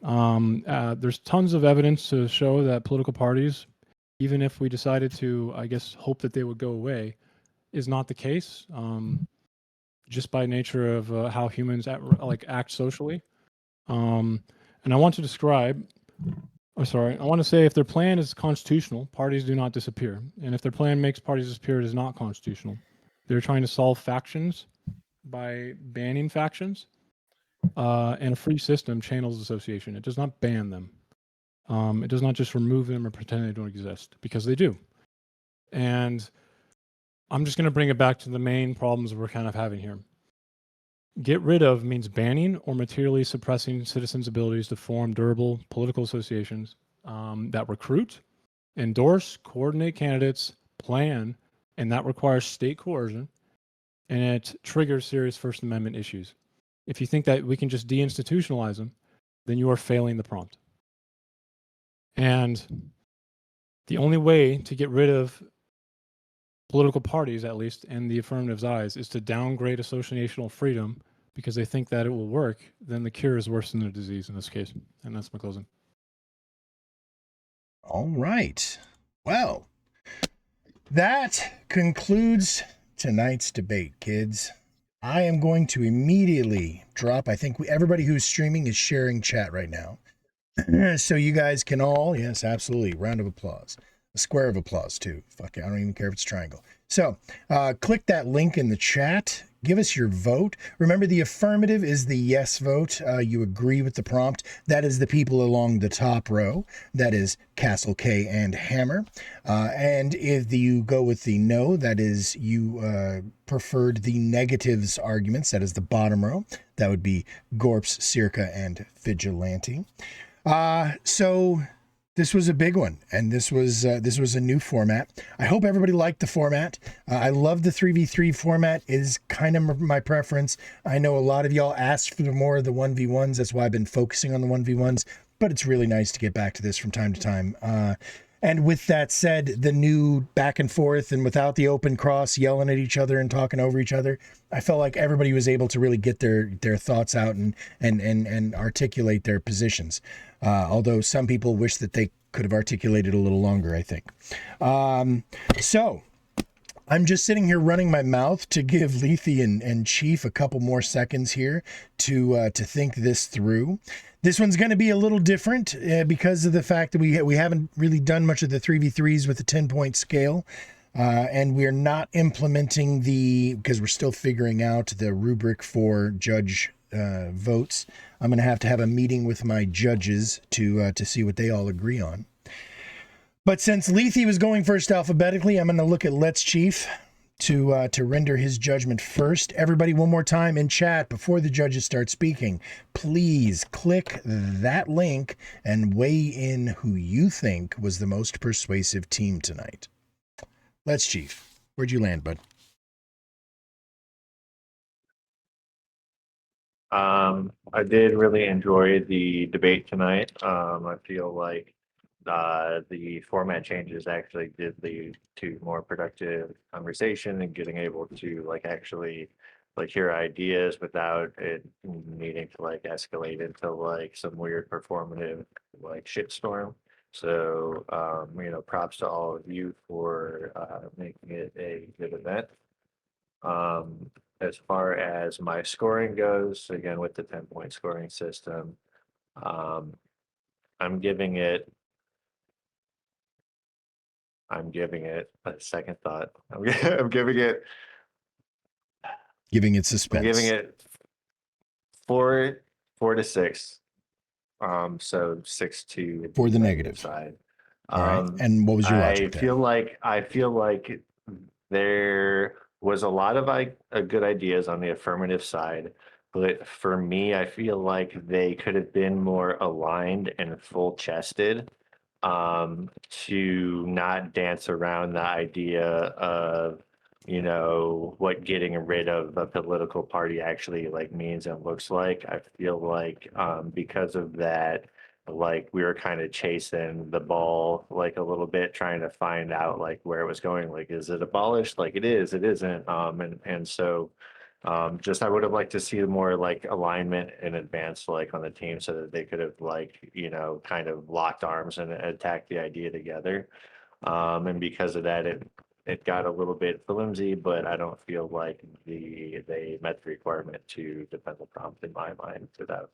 There's tons of evidence to show that political parties, even if we decided to, I guess, hope that they would go away, is not the case. Just by nature of how humans act socially. And I want to describe, I want to say if their plan is constitutional, parties do not disappear. And if their plan makes parties disappear, it is not constitutional. They're trying to solve factions by banning factions. And a free system channels association. It does not ban them. It does not just remove them or pretend they don't exist, because they do. And I'm just going to bring it back to the main problems we're kind of having here. Get rid of means banning or materially suppressing citizens' abilities to form durable political associations that recruit, endorse, coordinate candidates, plan, and that requires state coercion, and it triggers serious First Amendment issues. If you think that we can just deinstitutionalize them, then you are failing the prompt. And the only way to get rid of political parties, at least in the affirmative's eyes, is to downgrade associational freedom because they think that it will work. Then the cure is worse than the disease in this case. And that's my closing. All right. Well, that concludes tonight's debate, kids. I am going to immediately drop. I think everybody who's streaming is sharing chat right now. So you guys can all, yes, absolutely, round of applause. A square of applause, too. Fuck it, I don't even care if it's triangle. So click that link in the chat. Give us your vote. Remember, the affirmative is the yes vote. You agree with the prompt. That is the people along the top row. That is Cassell, K, and Hammer. And if you go with the no, that is you preferred the negatives arguments. That is the bottom row. That would be Gorps, Searka, and Vigilante. So this was a big one, and this was a new format. I hope everybody liked the format. I love the 3v3 format. It is kind of my preference. I know a lot of y'all asked for more of the 1v1s. That's why I've been focusing on the 1v1s, but it's really nice to get back to this from time to time. And with that said, the new back and forth and without the open cross yelling at each other and talking over each other, I felt like everybody was able to really get their thoughts out and articulate their positions. Although some people wish that they could have articulated a little longer, I think. So I'm just sitting here running my mouth to give Lethe and Chief a couple more seconds here to think this through. This one's going to be a little different because of the fact that we haven't really done much of the 3v3s with the 10-point scale. And we're not implementing because we're still figuring out the rubric for judge votes. I'm going to have a meeting with my judges to see what they all agree on. But since Lethe was going first alphabetically, I'm going to look at LetsChief to render his judgment first. Everybody, one more time in chat before the judges start speaking, please click that link and weigh in who you think was the most persuasive team tonight. LetsChief, where'd you land, bud? I did really enjoy the debate tonight. I feel like the format changes actually did lead to more productive conversation and getting able to like actually like hear ideas without it needing to like escalate into like some weird performative like shitstorm. So props to all of you for making it a good event. As far as my scoring goes, again with the 10-point scoring system, um, I'm giving it a second thought. I'm giving it Giving it suspense. I'm giving it 4 to 6. So 6 to For the negative side. All right. And what was your I logic there? I feel like there was a lot of good ideas on the affirmative side, but for me, I feel like they could have been more aligned and full chested to not dance around the idea of what getting rid of a political party actually like means and looks like. I feel like because of that, like we were kind of chasing the ball like a little bit, trying to find out like where it was going. Like, is it abolished? Like it is, it isn't. And so just I would have liked to see more like alignment in advance, like on the team, so that they could have like kind of locked arms and attacked the idea together. And because of that, it got a little bit flimsy, but I don't feel like they met the requirement to defend the prompt in my mind without.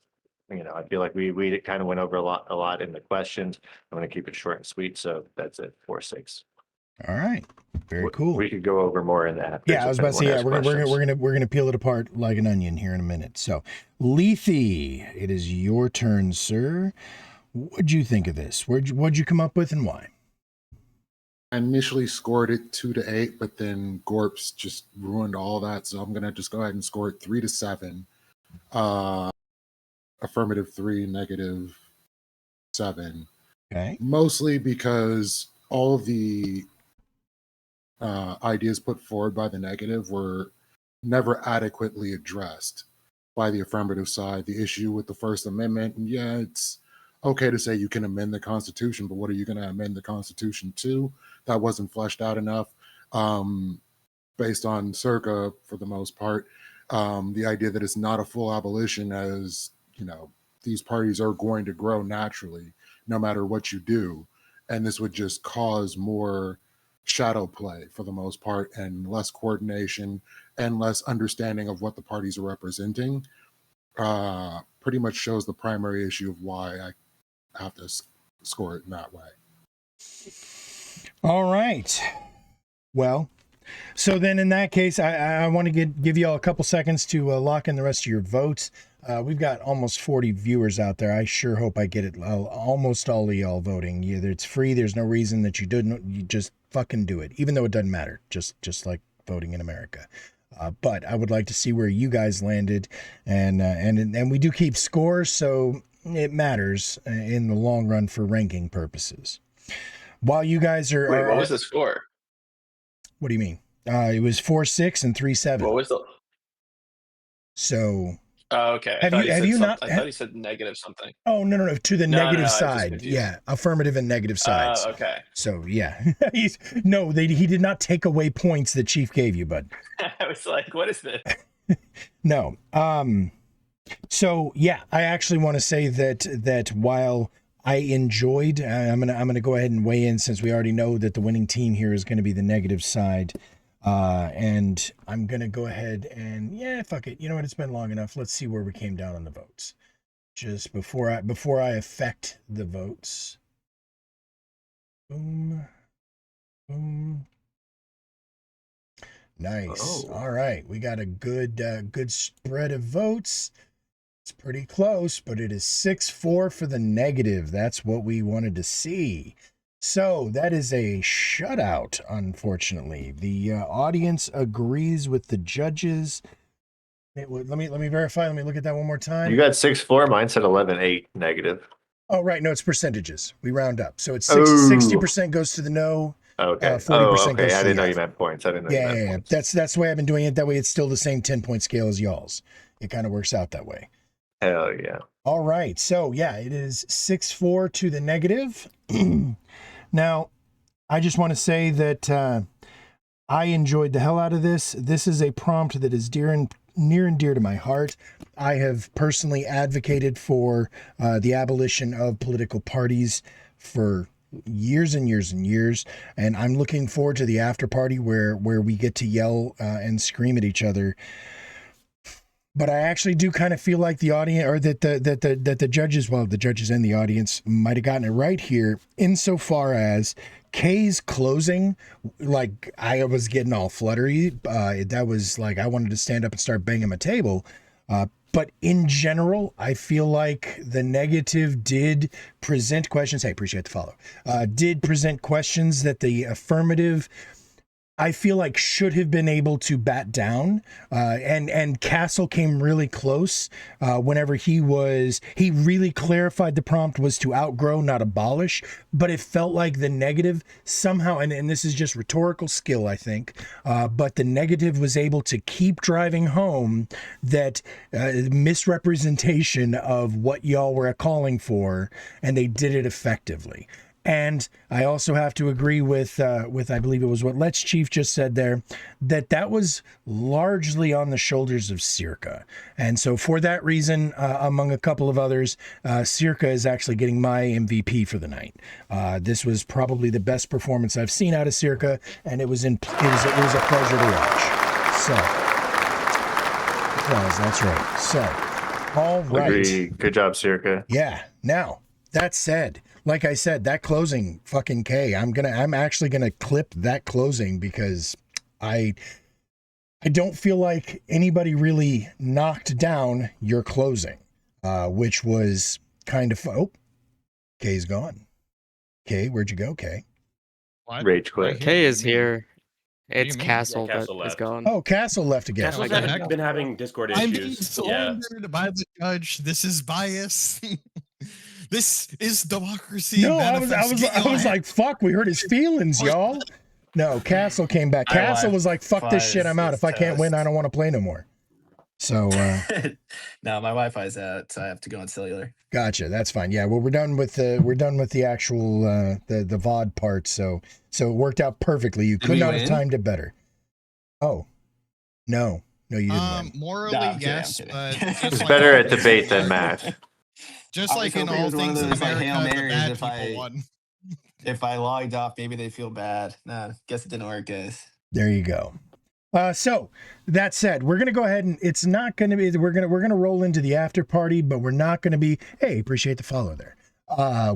I feel like we kind of went over a lot in the questions. I'm going to keep it short and sweet, so that's it. 4-6. All right. Very cool. We could go over more in that. Yeah, I was about to say, yeah, we're gonna peel it apart like an onion here in a minute. So, Lethe, it is your turn, sir. What'd you think of this? What'd you come up with and why? I initially scored it 2 to 8, but then Gorps just ruined all that, so I'm gonna just go ahead and score it 3 to 7. Affirmative 3, negative 7. Okay. Mostly because all of the ideas put forward by the negative were never adequately addressed by the affirmative side. The issue with the First Amendment, yeah, it's okay to say you can amend the Constitution, but what are you going to amend the Constitution to? That wasn't fleshed out enough. Based on Searka, for the most part, the idea that it's not a full abolition, as these parties are going to grow naturally no matter what you do, and this would just cause more shadow play for the most part, and less coordination and less understanding of what the parties are representing. Pretty much shows the primary issue of why I have to score it in that way. All right. Well, so then in that case, I want to give you all a couple seconds to lock in the rest of your votes. We've got almost 40 viewers out there. I sure hope I get it. Almost all of y'all voting. Either it's free. There's no reason that you didn't. You just fucking do it, even though it doesn't matter. Just like voting in America. But I would like to see where you guys landed, and we do keep scores, so it matters in the long run for ranking purposes. While you guys are, wait, what was the score? What do you mean? It was 4-6 and 3-7. What was the? So. Oh, okay. Have you not? I thought he said negative something. Oh, no. To the negative side. confused. Yeah. Affirmative and negative sides. Okay. So, yeah. he did not take away points that Chief gave you, bud. I was like, what is this? No. So, yeah, I actually want to say that while I enjoyed, I'm gonna go ahead and weigh in, since we already know that the winning team here is going to be the negative side. And I'm going to go ahead and, yeah, fuck it. You know what? It's been long enough. Let's see where we came down on the votes. Just before I affect the votes. Boom. Boom. Nice. Oh. All right. We got a good spread of votes. It's pretty close, but it is 6-4 for the negative. That's what we wanted to see. So that is a shutout, unfortunately. The audience agrees with the judges. Let me verify. Let me look at that one more time. You got 6-4. Mine said 11-8 negative. Oh, right. No, it's percentages. We round up. So it's 60% goes to the no. Okay. 40% goes to I didn't know yes. you meant points. I didn't know Yeah, you meant points. That's the way I've been doing it. That way it's still the same 10-point scale as y'all's. it kind of works out that way. Hell yeah. All right. So yeah, it is 6-4 to the negative. Now, I just want to say that I enjoyed the hell out of this. This is a prompt that is near and dear to my heart. I have personally advocated for the abolition of political parties for years and years and years, and I'm looking forward to the after party where we get to yell and scream at each other. But I actually do kind of feel like the audience, or that the judges, well, the judges and the audience might have gotten it right here, insofar as Kay's closing, like, I was getting all fluttery. That was like, I wanted to stand up and start banging my table. But in general, I feel like the negative did present questions. Hey, appreciate the follow. Did present questions that the affirmative, I feel like, should have been able to bat down. And Cassell came really close whenever he really clarified the prompt was to outgrow, not abolish. But it felt like the negative somehow, and this is just rhetorical skill, I think, but the negative was able to keep driving home that misrepresentation of what y'all were calling for, and they did it effectively. And I also have to agree with I believe it was what LetsChief just said there, that was largely on the shoulders of Searka. And so for that reason, among a couple of others, Searka is actually getting my MVP for the night. This was probably the best performance I've seen out of Searka, and it was a pleasure to watch. So, that's right. So, all right. Agree. Good job, Searka. Yeah. Now, that said, like I said, that closing, fucking K, I'm actually gonna clip that closing because I don't feel like anybody really knocked down your closing, which was kind of oh, K's gone. K, where'd you go, K? What? Rage quit. Kay is here. do you It's mean? Cassell Yeah, that Cassell is left. gone. Oh, Cassell left again. Castle's What the heck? been having Discord I'm being issues. slandered by the judge. This is bias. This is democracy. No, I manifest. was Get your hand- like, fuck, we hurt his feelings, y'all. No, Cassell came back. Cassell was like, fuck this shit, I'm out. If I can't win, I don't want to play no more. So No, my Wi-Fi's out, so I have to go on cellular. gotcha. That's fine. Yeah, well, we're done with the actual the VOD part. So it worked out perfectly. You could we not have win? timed it better. Oh, no, you didn't win. Morally, No, I'm kidding, yes, I'm but kidding. just He's like better all at things debate in than America- math. Just I was like in hoping it all was one of things in those, like, Hail America, the Marys bad if people I- won. If I logged off, maybe they feel bad. Nah, guess it didn't work, guys. There you go. So that said, we're gonna go ahead and it's not gonna be. We're gonna roll into the after party, but we're not gonna be. Hey, appreciate the follow there.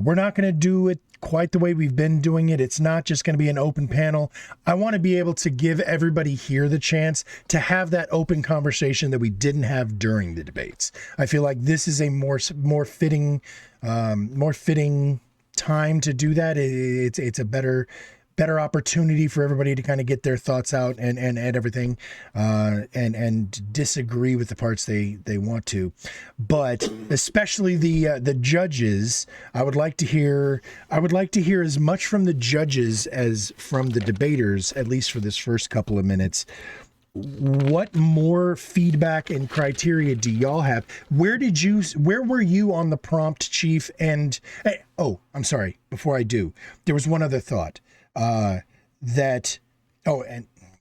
We're not gonna do it quite the way we've been doing it. It's not just gonna be an open panel. I want to be able to give everybody here the chance to have that open conversation that we didn't have during the debates. I feel like this is a more fitting time to do that. It's a better opportunity for everybody to kind of get their thoughts out and everything, and disagree with the parts they want to, but especially the judges. I would like to hear as much from the judges as from the debaters, at least for this first couple of minutes. What more feedback and criteria do y'all have? Where were you on the prompt, Chief? And oh, I'm sorry. Before I do, there was one other thought. And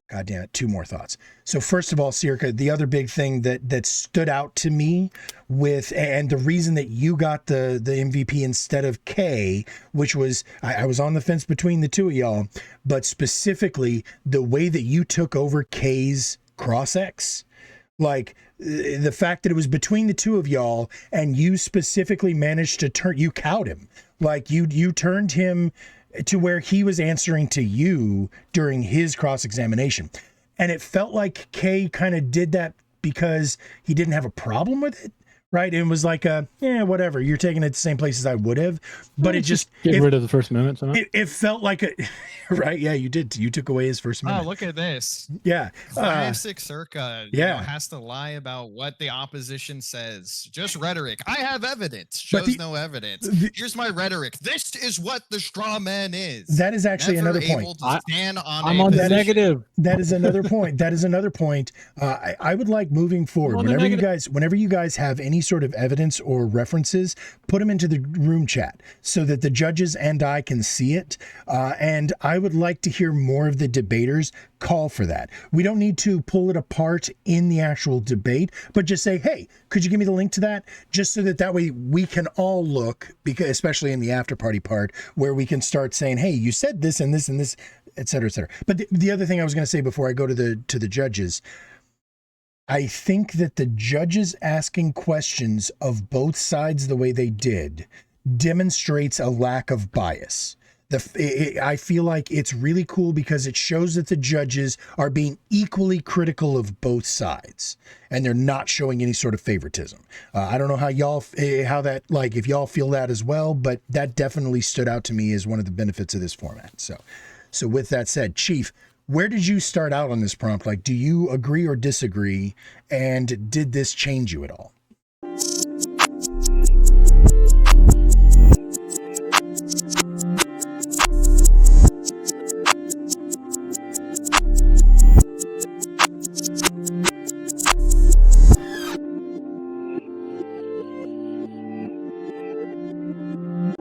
goddamn it, two more thoughts. So first of all, Searka, the other big thing that stood out to me and the reason that you got the MVP instead of K, which was, I was on the fence between the two of y'all, but specifically the way that you took over K's cross-X, like the fact that it was between the two of y'all and you specifically managed to you cowed him. Like you turned him to where he was answering to you during his cross-examination. And it felt like Kay kind of did that because he didn't have a problem with it, right? And was like, whatever. You're taking it the same places I would have, but it just get rid of the First Amendment. So. It felt like a right. Yeah, you did. You took away his First Amendment. Oh, look at this. Yeah. 5-6 Searka yeah. has to lie about what the opposition says. Just rhetoric. I have evidence. Shows no evidence. Here's my rhetoric. This is what the straw man is. That is actually Never another point. able to stand on I'm on the position. negative. That is another point. That is another point. I would like moving forward, whenever you guys have any sort of evidence or references, put them into the room chat so that the judges and I can see it. And I would like to hear more of the debaters call for that. We don't need to pull it apart in the actual debate, but just say, hey, could you give me the link to that? Just so that way we can all look, because especially in the after party part, where we can start saying, hey, you said this and this and this, et cetera, et cetera. But the other thing I was going to say before I go to the judges, I think that the judges asking questions of both sides the way they did demonstrates a lack of bias. I feel like it's really cool because it shows that the judges are being equally critical of both sides and they're not showing any sort of favoritism. I don't know how if y'all feel that as well, but that definitely stood out to me as one of the benefits of this format. So with that said, Chief, where did you start out on this prompt? Like, do you agree or disagree? And did this change you at all?